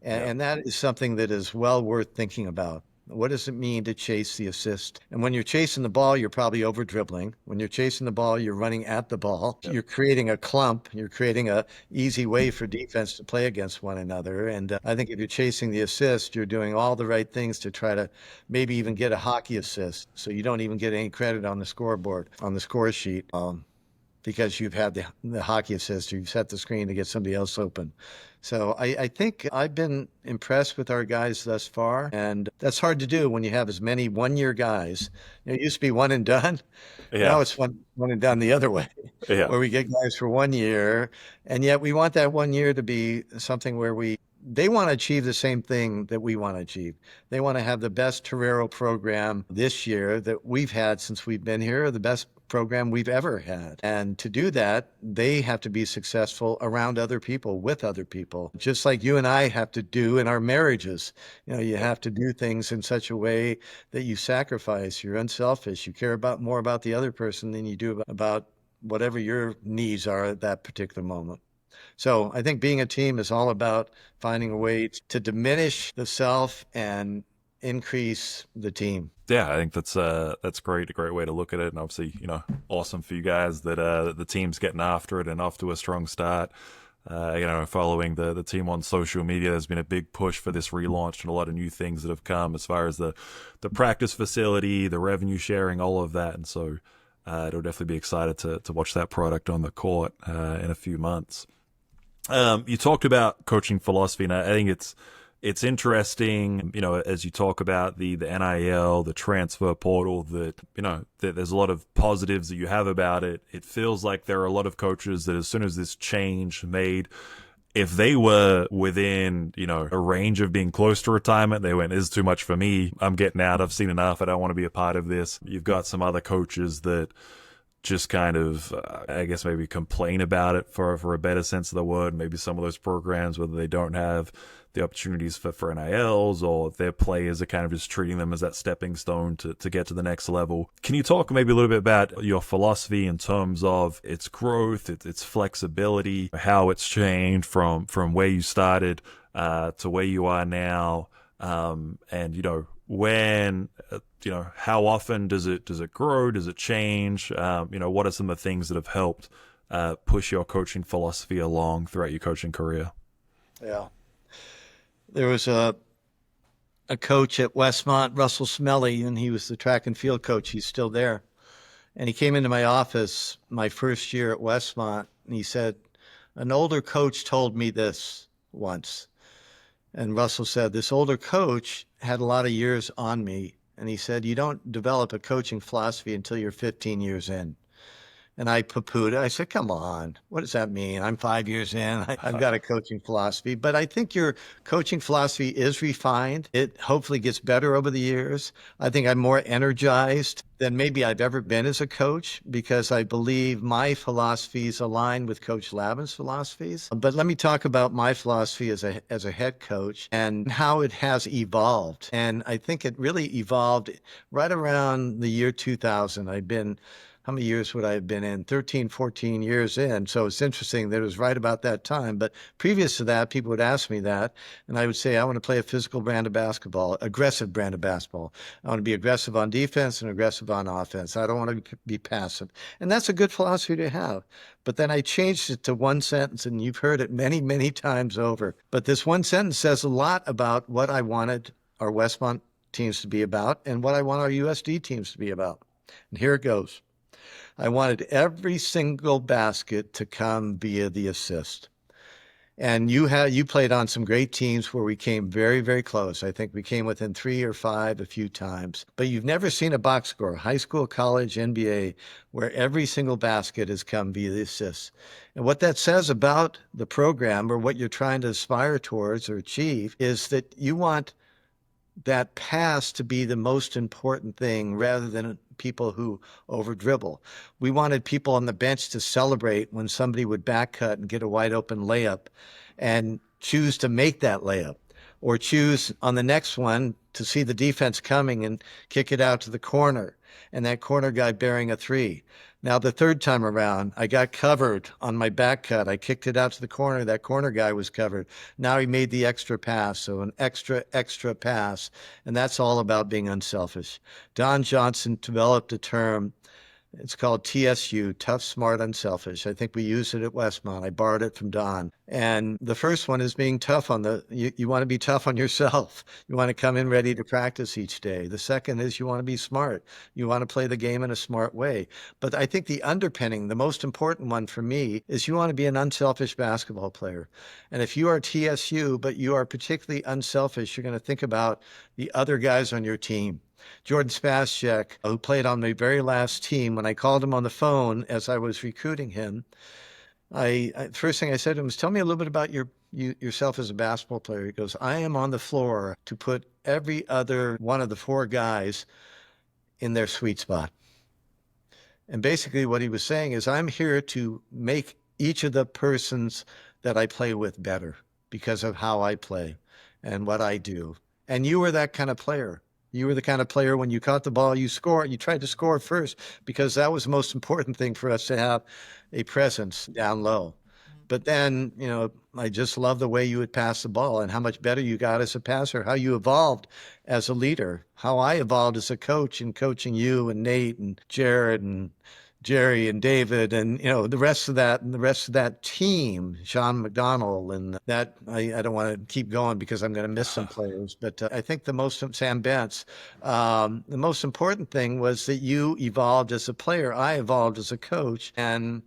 And that is something that is well worth thinking about. What does it mean to chase the assist? And when you're chasing the ball, you're probably over dribbling. When you're chasing the ball, you're running at the ball. Yep. You're creating a clump. You're creating a easy way for defense to play against one another. And I think if you're chasing the assist, you're doing all the right things to try to maybe even get a hockey assist. So you don't even get any credit on the scoreboard, on the score sheet, because you've had the hockey assist, or you've set the screen to get somebody else open. So I think I've been impressed with our guys thus far, and that's hard to do when you have as many one-year guys. It used to be one and done. Yeah. Now it's one and done the other way, where we get guys for 1 year, and yet we want that 1 year to be something where they want to achieve the same thing that we want to achieve. They want to have the best Torero program this year that we've had since we've been here, the best program we've ever had. And to do that, they have to be successful around other people, with other people, just like you and I have to do in our marriages. You have to do things in such a way that you sacrifice, you're unselfish, you care more about the other person than you do about whatever your needs are at that particular moment. So I think being a team is all about finding a way to diminish the self and increase the team. Yeah, I think that's great. A great way to look at it, and obviously, awesome for you guys that the team's getting after it and off to a strong start. Following the team on social media, there's been a big push for this relaunch and a lot of new things that have come as far as the practice facility, the revenue sharing, all of that, and so it'll definitely be excited to watch that product on the court in a few months. You talked about coaching philosophy, and I think it's interesting, as you talk about the NIL, the transfer portal, that there's a lot of positives that you have about it. It feels like there are a lot of coaches that as soon as this change made, if they were within, a range of being close to retirement, they went, "This is too much for me. I'm getting out. I've seen enough. I don't want to be a part of this." You've got some other coaches that just kind of, I guess, maybe complain about it for a better sense of the word. Maybe some of those programs, whether they don't have the opportunities for NILs, or their players are kind of just treating them as that stepping stone to get to the next level. Can you talk maybe a little bit about your philosophy in terms of its growth, its flexibility, how it's changed from where you started to where you are now, and when, how often does it grow? Does it change? What are some of the things that have helped push your coaching philosophy along throughout your coaching career? Yeah. There was a coach at Westmont, Russell Smelly, and he was the track and field coach. He's still there. And he came into my office my first year at Westmont, and he said, "An older coach told me this once." And Russell said, "This older coach had a lot of years on me." And he said, "You don't develop a coaching philosophy until you're 15 years in." And I poo-pooed it. I said, come on, what does that mean? I'm 5 years in. I've got a coaching philosophy. But I think your coaching philosophy is refined. It hopefully gets better over the years. I think I'm more energized than maybe I've ever been as a coach because I believe my philosophies align with Coach Lavin's philosophies. But let me talk about my philosophy as a head coach and how it has evolved. And I think it really evolved right around the year 2000. How many years would I have been in? 13, 14 years in. So it's interesting that it was right about that time. But previous to that, people would ask me that, and I would say, I want to play a physical brand of basketball, aggressive brand of basketball. I want to be aggressive on defense and aggressive on offense. I don't want to be passive. And that's a good philosophy to have. But then I changed it to one sentence, and you've heard it many, many times over. But this one sentence says a lot about what I wanted our Westmont teams to be about and what I want our USD teams to be about. And here it goes. I wanted every single basket to come via the assist. And you played on some great teams where we came very, very close. I think we came within 3 or 5 a few times. But you've never seen a box score, high school, college, NBA, where every single basket has come via the assist. And what that says about the program or what you're trying to aspire towards or achieve is that you want that pass to be the most important thing rather than people who over dribble. We wanted people on the bench to celebrate when somebody would back cut and get a wide open layup and choose to make that layup, or choose on the next one to see the defense coming and kick it out to the corner and that corner guy bearing a three. Now, the third time around, I got covered on my back cut. I kicked it out to the corner. That corner guy was covered. Now he made the extra pass, so an extra pass. And that's all about being unselfish. Don Johnson developed a term. It's called TSU, tough, smart, unselfish. I think we use it at Westmont. I borrowed it from Don. And the first one is being tough you want to be tough on yourself. You want to come in ready to practice each day. The second is you want to be smart. You want to play the game in a smart way. But I think the underpinning, the most important one for me, is you want to be an unselfish basketball player. And if you are TSU, but you are particularly unselfish, you're going to think about the other guys on your team. Jordan Spacek, who played on my very last team, when I called him on the phone as I was recruiting him, first thing I said to him was, tell me a little bit about yourself as a basketball player. He goes, I am on the floor to put every other one of the 4 guys in their sweet spot. And basically what he was saying is, I'm here to make each of the persons that I play with better because of how I play and what I do. And you were that kind of player. You were the kind of player when you caught the ball, you tried to score first because that was the most important thing for us to have a presence down low. But then, I just love the way you would pass the ball and how much better you got as a passer, how you evolved as a leader, how I evolved as a coach in coaching you and Nate and Jared and Jerry and David and the rest of that team, Sean McDonald, and that I don't want to keep going because I'm going to miss some players, but I think Sam Bentz, the most important thing was that you evolved as a player. I evolved as a coach, and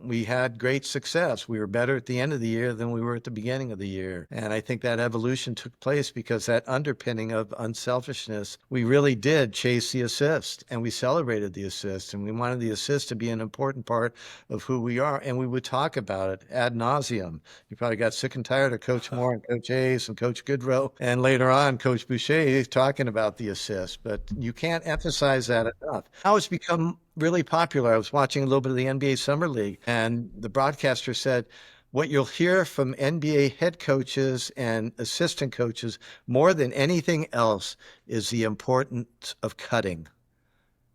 we had great success. We were better at the end of the year than we were at the beginning of the year. And I think that evolution took place because that underpinning of unselfishness, we really did chase the assist and we celebrated the assist. And we wanted the assist to be an important part of who we are. And we would talk about it ad nauseum. You probably got sick and tired of Coach Moore and Coach Hayes and Coach Goodrow. And later on, Coach Boucher talking about the assist. But you can't emphasize that enough. Now it's become really popular. I was watching a little bit of the NBA Summer League, and the broadcaster said, what you'll hear from NBA head coaches and assistant coaches more than anything else is the importance of cutting.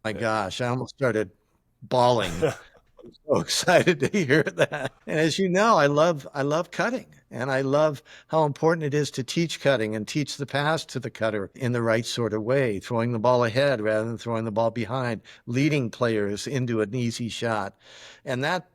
My gosh, I almost started bawling. I'm so excited to hear that. And as you know, I love cutting, and I love how important it is to teach cutting and teach the pass to the cutter in the right sort of way, throwing the ball ahead rather than throwing the ball behind, leading players into an easy shot. And that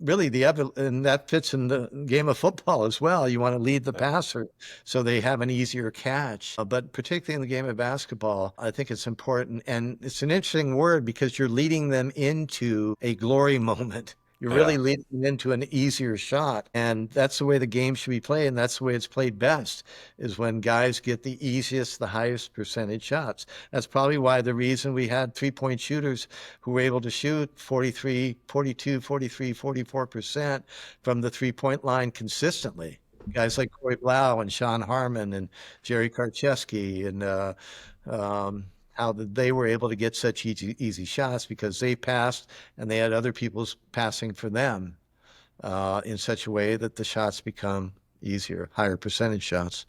really and that fits in the game of football as well. You want to lead the passer so they have an easier catch. But particularly in the game of basketball, I think it's important. And it's an interesting word because you're leading them into a glory moment. You're Yeah. really leading them into an easier shot. And that's the way the game should be played. And that's the way it's played best is when guys get the easiest, the highest percentage shots. That's probably why the reason we had 3-point shooters who were able to shoot 43, 42, 43, 44% from the 3-point line consistently. Guys like Corey Blau and Sean Harmon and Jerry Karcheski and how they were able to get such easy shots because they passed and they had other people's passing for them in such a way that the shots become easier, higher percentage shots.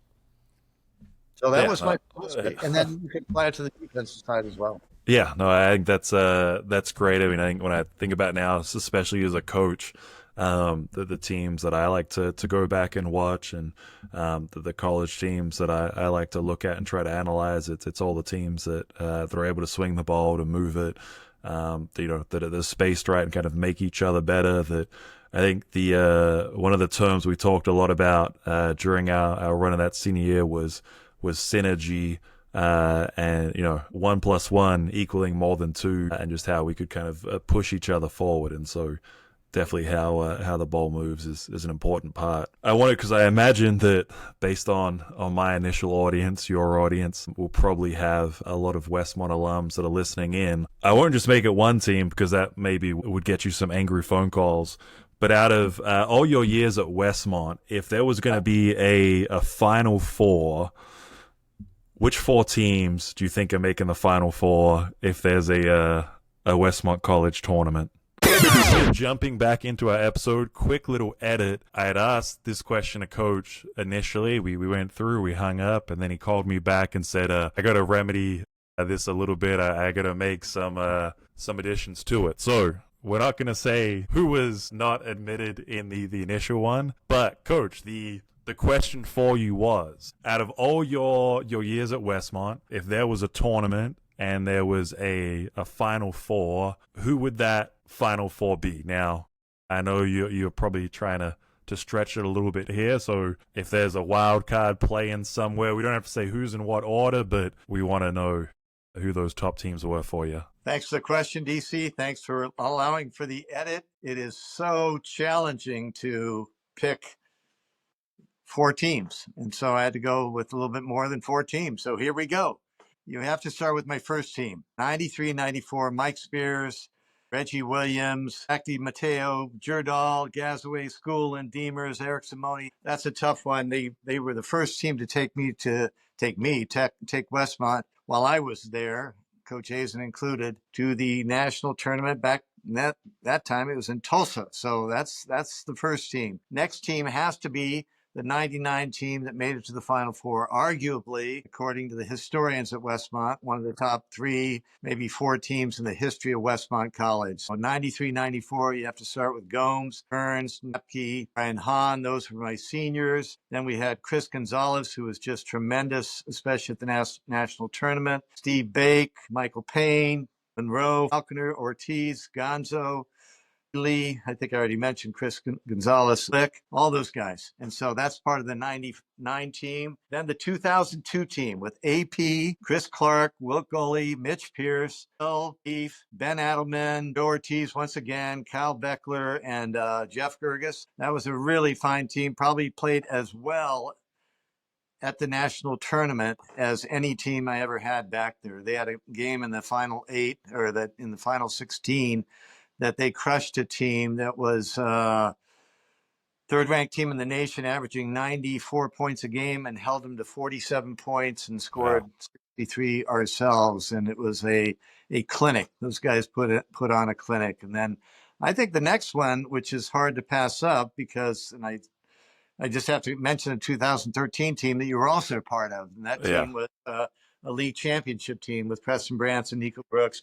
So that Yeah. was my philosophy. And then you can apply it to the defensive side as well. Yeah, no, I think that's great. I mean, I think when I think about it now, especially as a coach, the teams that I like to go back and watch, and the college teams that I like to look at and try to analyze, it's all the teams that they're able to swing the ball, to move it, that are spaced right and kind of make each other better. That I think the one of the terms we talked a lot about during our run of that senior year was synergy. And 1+1 equaling more than 2, and just how we could kind of push each other forward. And so definitely how the ball moves is an important part. I wanted, because I imagine that based on my initial audience, your audience will probably have a lot of Westmont alums that are listening in. I won't just make it one team, because that maybe would get you some angry phone calls. But out of all your years at Westmont, if there was going to be a Final Four, which 4 teams do you think are making the Final Four if there's a Westmont College tournament? Jumping back into our episode, quick little edit. I had asked this question to Coach initially. We went through, we hung up, and then he called me back and said, I got to remedy this a little bit. I got to make some additions to it. So we're not going to say who was not admitted in the initial one, but Coach, the question for you was, out of all your years at Westmont, if there was a tournament and there was a Final Four, who would that Final Four be? Now, I know you're probably trying to stretch it a little bit here, so if there's a wild card playing somewhere, we don't have to say who's in what order, but we want to know who those top teams were for you. Thanks for the question, DC. Thanks for allowing for the edit. It is so challenging to pick 4 teams. And so I had to go with a little bit more than 4 teams. So here we go. You have to start with my first team. 93-94, Mike Spears, Reggie Williams, Acti Mateo, Jerdal, Gazaway, School, and Demers, Eric Simone. That's a tough one. They were the first team to take Westmont while I was there, Coach Hazen included, to the national tournament back that time. It was in Tulsa. So that's the first team. Next team has to be the 99 team that made it to the Final Four, arguably, according to the historians at Westmont, one of the top 3, maybe 4 teams in the history of Westmont College. So 93-94, you have to start with Gomes, Burns, Nepke, Brian Hahn. Those were my seniors. Then we had Chris Gonzalez, who was just tremendous, especially at the national tournament. Steve Bake, Michael Payne, Monroe, Falconer, Ortiz, Gonzo, Lee, I think I already mentioned Chris Gonzalez, Slick, all those guys. And so that's part of the 99 team. Then the 2002 team with AP, Chris Clark, Will Goley, Mitch Pierce, Phil Beef, Ben Adelman, Joe Ortiz once again, Kyle Beckler, and Jeff Gerges. That was a really fine team, probably played as well at the national tournament as any team I ever had back there. They had a game in the final 8, or in the final 16, that they crushed a team that was third-ranked team in the nation, averaging 94 points a game, and held them to 47 points and scored 63 ourselves. And it was a clinic. Those guys put on a clinic. And then I think the next one, which is hard to pass up, because, and I just have to mention the 2013 team that you were also a part of. And that team was a league championship team with Preston Branson, Nico Brooks,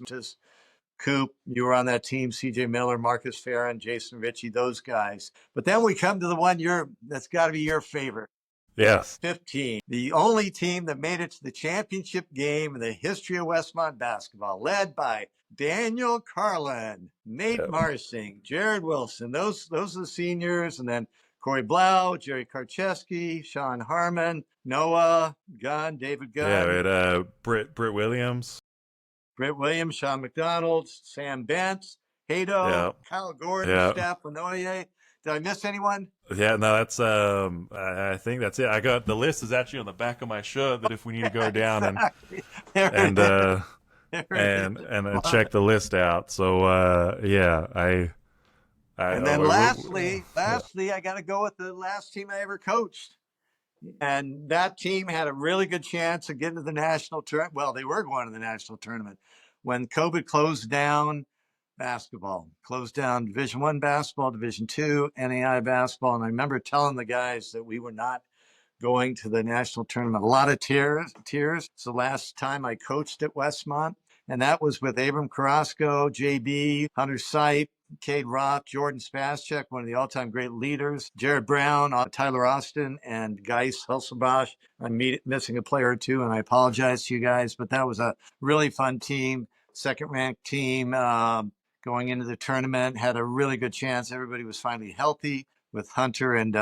Coop, you were on that team, CJ Miller, Marcus Farron, Jason Ritchie, those guys. But then we come to the one that's got to be your favorite. Yes. 15, the only team that made it to the championship game in the history of Westmont basketball, led by Daniel Carlin, Nate Marsing, Jared Wilson. Those are the seniors. And then Corey Blau, Jerry Karcheski, Sean Harmon, Noah Gunn, David Gunn. Yeah, we had Britt Williams. Britt Williams, Sean McDonald, Sam Bentz, Cato, Yeah. Kyle Gordon, Yeah. Steph, Lenoye. Did I miss anyone? Yeah, no, that's I think that's it. I got the list is actually on the back of my shirt that if we need to go down Exactly. There it and is. uh There it and is. and Love check it. the list out. So yeah, I And then lastly, yeah. I got to go with the last team I ever coached. And that team had a really good chance of getting to the national tournament. Well, they were going to the national tournament when COVID closed down basketball, closed down Division I basketball, Division II, NAI basketball. And I remember telling the guys that we were not going to the national tournament. A lot of tears. It's the last time I coached at Westmont. And that was with Abram Carrasco, JB, Hunter Sipe, Cade Roth, Jordan Spaschek, one of the all-time great leaders, Jared Brown, Tyler Austin, and Geis Hulsebach. I'm missing a player or two, and I apologize to you guys, but that was a really fun team, second-ranked team going into the tournament, had a really good chance. Everybody was finally healthy with Hunter and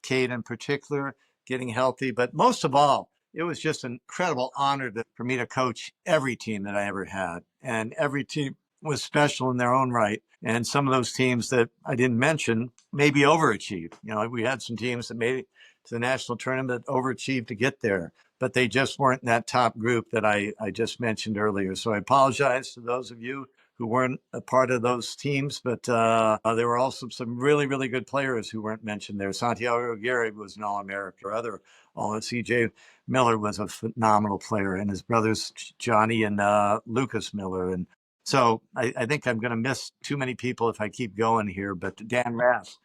Cade in particular getting healthy. But most of all, it was just an incredible honor for me to coach every team that I ever had. And every team was special in their own right. And some of those teams that I didn't mention maybe overachieved. You know, we had some teams that made it to the national tournament that overachieved to get there, but they just weren't in that top group that I just mentioned earlier. So I apologize to those of you who weren't a part of those teams, but there were also some really, really good players who weren't mentioned there. Santiago Aguirre was an All-American. Other CJ Miller was a phenomenal player, and his brothers Johnny and Lucas Miller. And so I think I'm going to miss too many people if I keep going here. But Dan Rast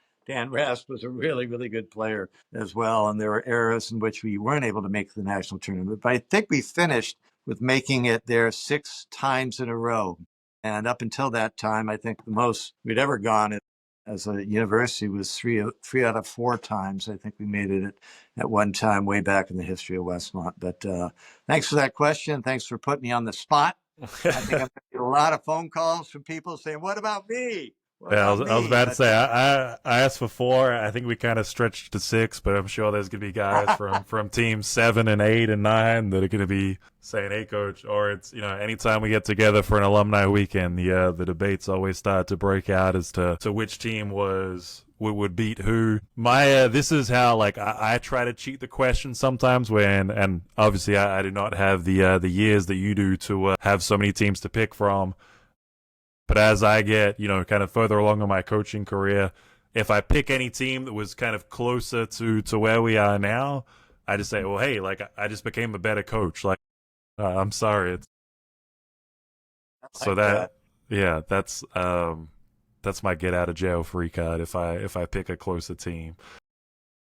was a really, really good player as well. And there were eras in which we weren't able to make the national tournament. But I think we finished with making it there 6 times in a row. And up until that time, I think the most we'd ever gone as a university was three out of 4 times. I think we made it at one time way back in the history of Westmont. But thanks for that question. Thanks for putting me on the spot. I think I'm going to get a lot of phone calls from people saying, "What about me? What Yeah, about I was me?" about to But say I asked for 4. I think we kind of stretched to 6, but I'm sure there's gonna be guys from teams 7 and 8 and 9 that are gonna be saying, "Hey, coach," or it's anytime we get together for an alumni weekend, the debates always start to break out as to which team would beat who. My this is how I try to cheat the question sometimes and obviously I do not have the years that you do to have so many teams to pick from. But as I get, kind of further along in my coaching career, if I pick any team that was kind of closer to where we are now, I just say, well, hey, I just became a better coach. I'm sorry. So like that. yeah, that's my get out of jail free card if I pick a closer team.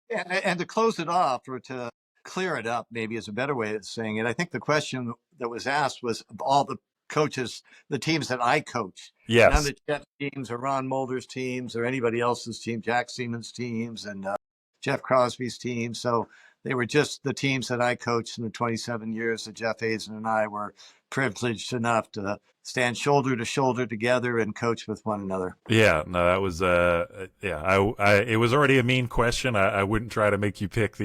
And to close it off, or to clear it up, maybe is a better way of saying it. I think the question that was asked was of all the coaches, the teams that I coached, none of Yes. the Jeff teams or Ron Mulder's teams or anybody else's team, Jack Siemens' teams and Jeff Crosby's team. So they were just the teams that I coached in the 27 years that Jeff Hazen and I were privileged enough to stand shoulder to shoulder together and coach with one another. Yeah, no, that was yeah. It was already a mean question. I wouldn't try to make you pick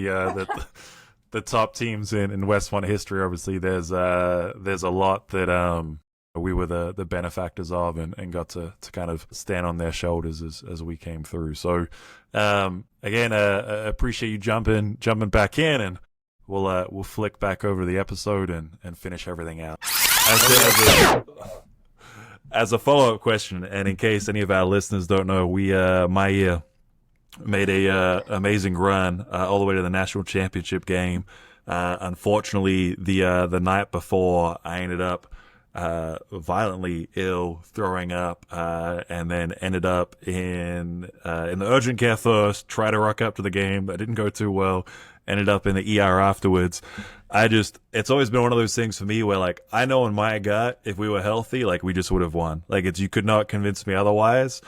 the top teams in Westmont history. Obviously, there's a lot that we were the benefactors of and got to kind of stand on their shoulders as we came through. So again, appreciate you jumping back in, and we'll flick back over the episode and finish everything out. As a follow-up question, and in case any of our listeners don't know, we my year made a amazing run all the way to the national championship game. Unfortunately, the night before, I ended up violently ill, throwing up, and then ended up in the urgent care first. Tried to rock up to the game, that didn't go too well. Ended up in the ER afterwards. It's always been one of those things for me where I know in my gut, if we were healthy, we just would have won. You could not convince me otherwise.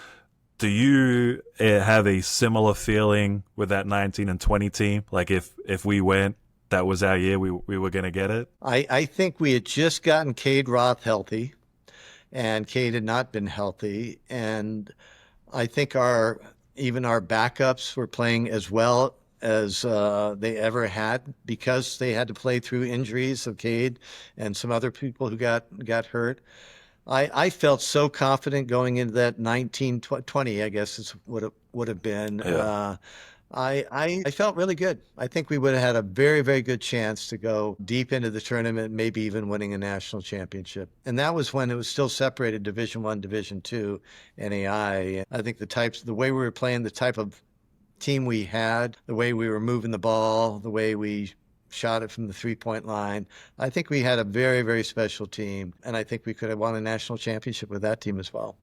Do you have a similar feeling with that 19 and 20 team? If we went, that was our year, we were going to get it? I think we had just gotten Cade Roth healthy, and Cade had not been healthy. And I think even our backups were playing as well as they ever had, because they had to play through injuries of Cade and some other people who got hurt. I felt so confident going into that 1920, I guess is what it would have been. Yeah. I felt really good. I think we would have had a very, very good chance to go deep into the tournament, maybe even winning a national championship. And that was when it was still separated Division One, Division Two, NAI. I think the way we were playing, the type of team we had, the way we were moving the ball, the way we shot it from the 3-point line. I think we had a very, very special team, and I think we could have won a national championship with that team as well.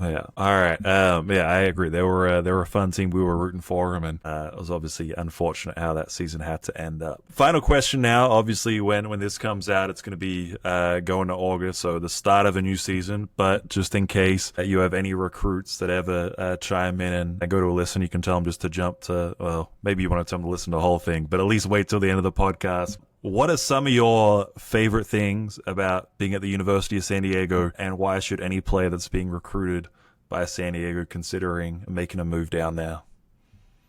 Yeah. All right. Yeah, I agree. They were a fun team. We were rooting for them, and it was obviously unfortunate how that season had to end up. Final question now. Obviously, when this comes out, it's going to be going to August, so the start of a new season. But just in case you have any recruits that ever chime in and go to a listen, you can tell them just to jump to. Well, maybe you want to tell them to listen to the whole thing, but at least wait till the end of the podcast. What are some of your favorite things about being at the University of San Diego, and why should any player that's being recruited by San Diego considering making a move down there?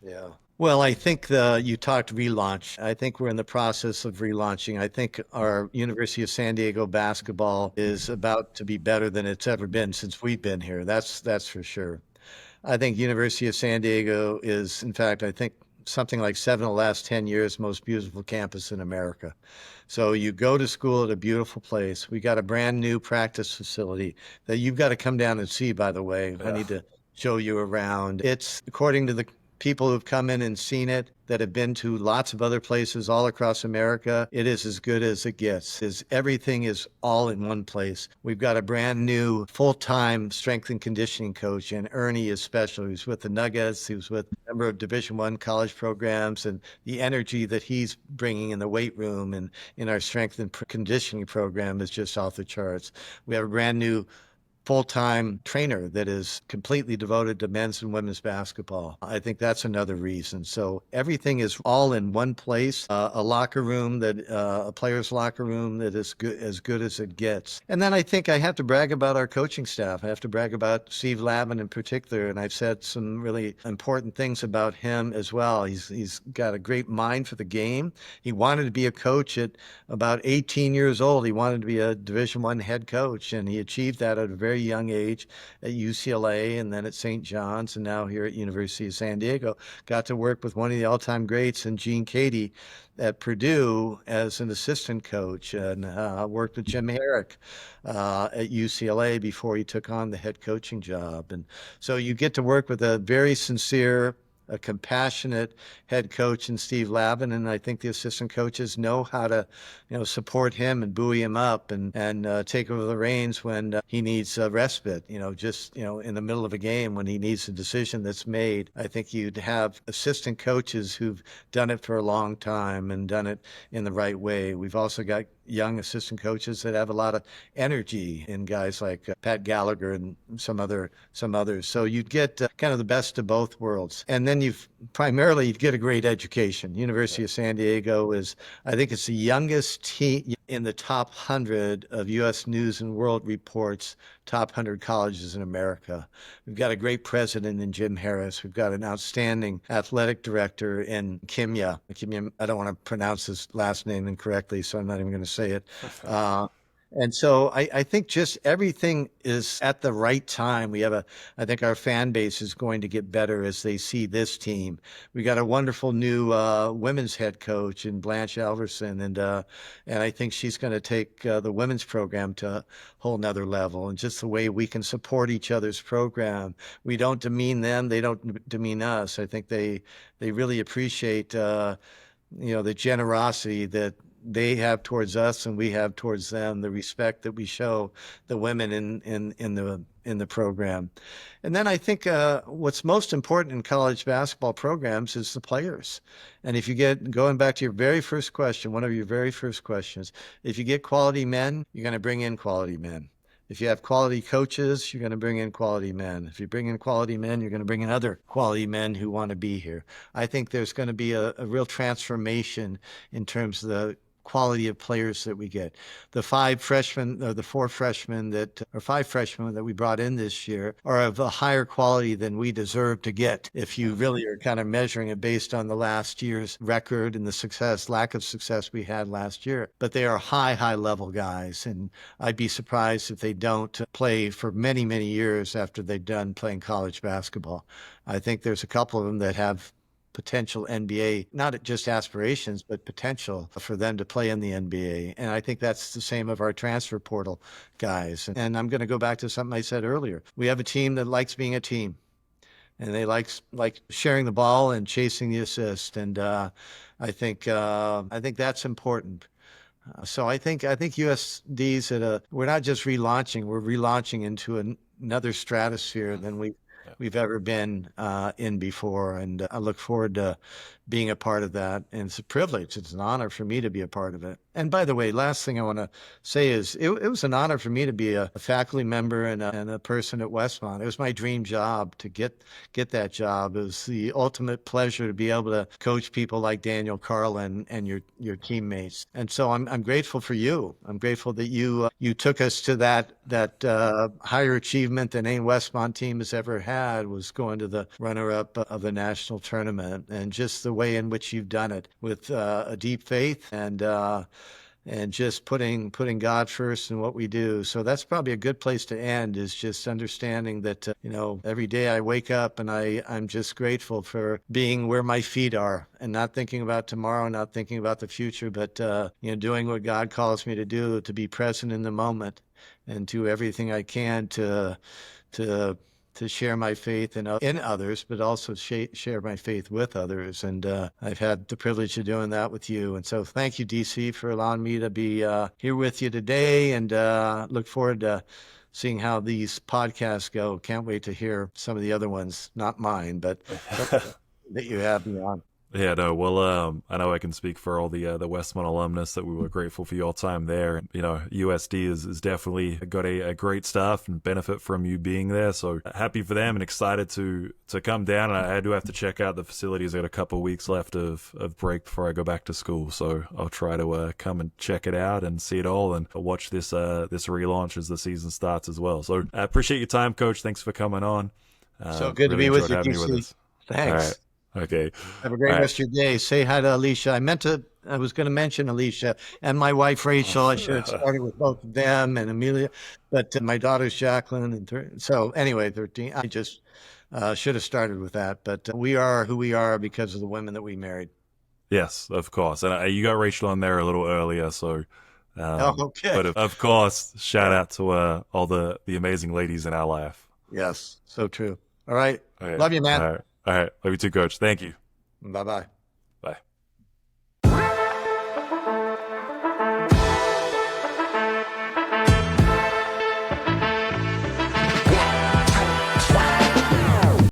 Yeah. Well, I think you talked relaunch. I think we're in the process of relaunching. I think our University of San Diego basketball is about to be better than it's ever been since we've been here. That's for sure. I think University of San Diego is, in fact, I think something like 7 of the last 10 years, most beautiful campus in America. So you go to school at a beautiful place. We got a brand new practice facility that you've got to come down and see, by the way. I need to show you around. It's, according to the people who've come in and seen it, that have been to lots of other places all across America, it is as good as it gets. Everything is all in one place. We've got a brand new full-time strength and conditioning coach, and Ernie is special. He's with the Nuggets. He was with a number of Division I college programs, and the energy that he's bringing in the weight room and in our strength and conditioning program is just off the charts. We have a brand new full-time trainer that is completely devoted to men's and women's basketball. I think that's another reason. So everything is all in one place. A locker room a player's locker room that is good as it gets. And then I think I have to brag about our coaching staff. I have to brag about Steve Lavin in particular, and I've said some really important things about him as well. He's got a great mind for the game. He wanted to be a coach at about 18 years old. He wanted to be a Division I head coach, and he achieved that at a very young age at UCLA and then at St. John's, and now here at University of San Diego. Got to work with one of the all-time greats, and Gene Cady at Purdue as an assistant coach, and worked with Jim Herrick at UCLA before he took on the head coaching job. And so you get to work with a very sincere, a compassionate head coach in Steve Lavin, and I think the assistant coaches know how to, support him and buoy him up and take over the reins when he needs respite. Just in the middle of a game when he needs a decision that's made. I think you'd have assistant coaches who've done it for a long time and done it in the right way. We've also got young assistant coaches that have a lot of energy in guys like Pat Gallagher and some others. So you'd get kind of the best of both worlds. And then you'd get a great education. University of San Diego I think it's the youngest team in the top 100 of U.S. News and World Report's top 100 colleges in America. We've got a great president in Jim Harris. We've got an outstanding athletic director in Kimya. I don't want to pronounce his last name incorrectly, so I'm not even going to say it. And so I think just everything is at the right time. I think our fan base is going to get better as they see this team. We got a wonderful new women's head coach in Blanche Alverson, and I think she's going to take the women's program to a whole nother level. And just the way we can support each other's program, we don't demean them, they don't demean us. I think they really appreciate the generosity that they have towards us and we have towards them, the respect that we show the women in the program. And then I think what's most important in college basketball programs is the players. And if you going back to your very first question, one of your very first questions, if you get quality men, you're going to bring in quality men. If you have quality coaches, you're going to bring in quality men. If you bring in quality men, you're going to bring in other quality men who want to be here. I think there's going to be a real transformation in terms of the quality of players that we get. The 5 freshmen or the 4 freshmen or 5 freshmen that we brought in this year are of a higher quality than we deserve to get. If you really are kind of measuring it based on the last year's record and the lack of success we had last year, but they are high level guys. And I'd be surprised if they don't play for many, many years after they've done playing college basketball. I think there's a couple of them that have potential NBA, not just aspirations, but potential for them to play in the NBA. And I think that's the same of our transfer portal guys. And I'm going to go back to something I said earlier. We have a team that likes being a team, and they like sharing the ball and chasing the assist. And I think that's important. So I think USD's we're not just relaunching, we're relaunching into another stratosphere than we've ever been in before. And I look forward to being a part of that. And it's a privilege. It's an honor for me to be a part of it. And by the way, last thing I want to say is it was an honor for me to be a faculty member and a person at Westmont. It was my dream job to get that job. It was the ultimate pleasure to be able to coach people like Daniel Carlin and your teammates. And so I'm grateful for you. I'm grateful that you took us to that higher achievement than any Westmont team has ever had, was going to the runner-up of the national tournament, and just the way in which you've done it with a deep faith and just putting God first in what we do. So that's probably a good place to end, is just understanding that, every day I wake up and I'm just grateful for being where my feet are and not thinking about tomorrow, not thinking about the future, but, doing what God calls me to do, to be present in the moment and do everything I can to share my faith in others, but also share my faith with others. And I've had the privilege of doing that with you. And so thank you, DC, for allowing me to be here with you today, and look forward to seeing how these podcasts go. Can't wait to hear some of the other ones, not mine, but that you have me on. Yeah, no, well, I know I can speak for all the Westmont alumnus that we were grateful for your time there. USD is definitely got a great staff and benefit from you being there. So happy for them and excited to come down. And I do have to check out the facilities. I got a couple of weeks left of break before I go back to school. So I'll try to come and check it out and see it all and watch this relaunch as the season starts as well. So I appreciate your time, Coach. Thanks for coming on. So good really to be with you, DC. Thanks. All right. Okay. Have a great rest of your day. Say hi to Alicia. I was going to mention Alicia and my wife, Rachel. I should have started with both of them and Amelia, but my daughter's Jacqueline. And so anyway, 13, I just should have started with that, but we are who we are because of the women that we married. Yes, of course. And you got Rachel on there a little earlier. So, okay. But of course, shout out to all the amazing ladies in our life. Yes. So true. All right. Love you, man. All right. Love you too, Coach. Thank you. Bye-bye. Bye.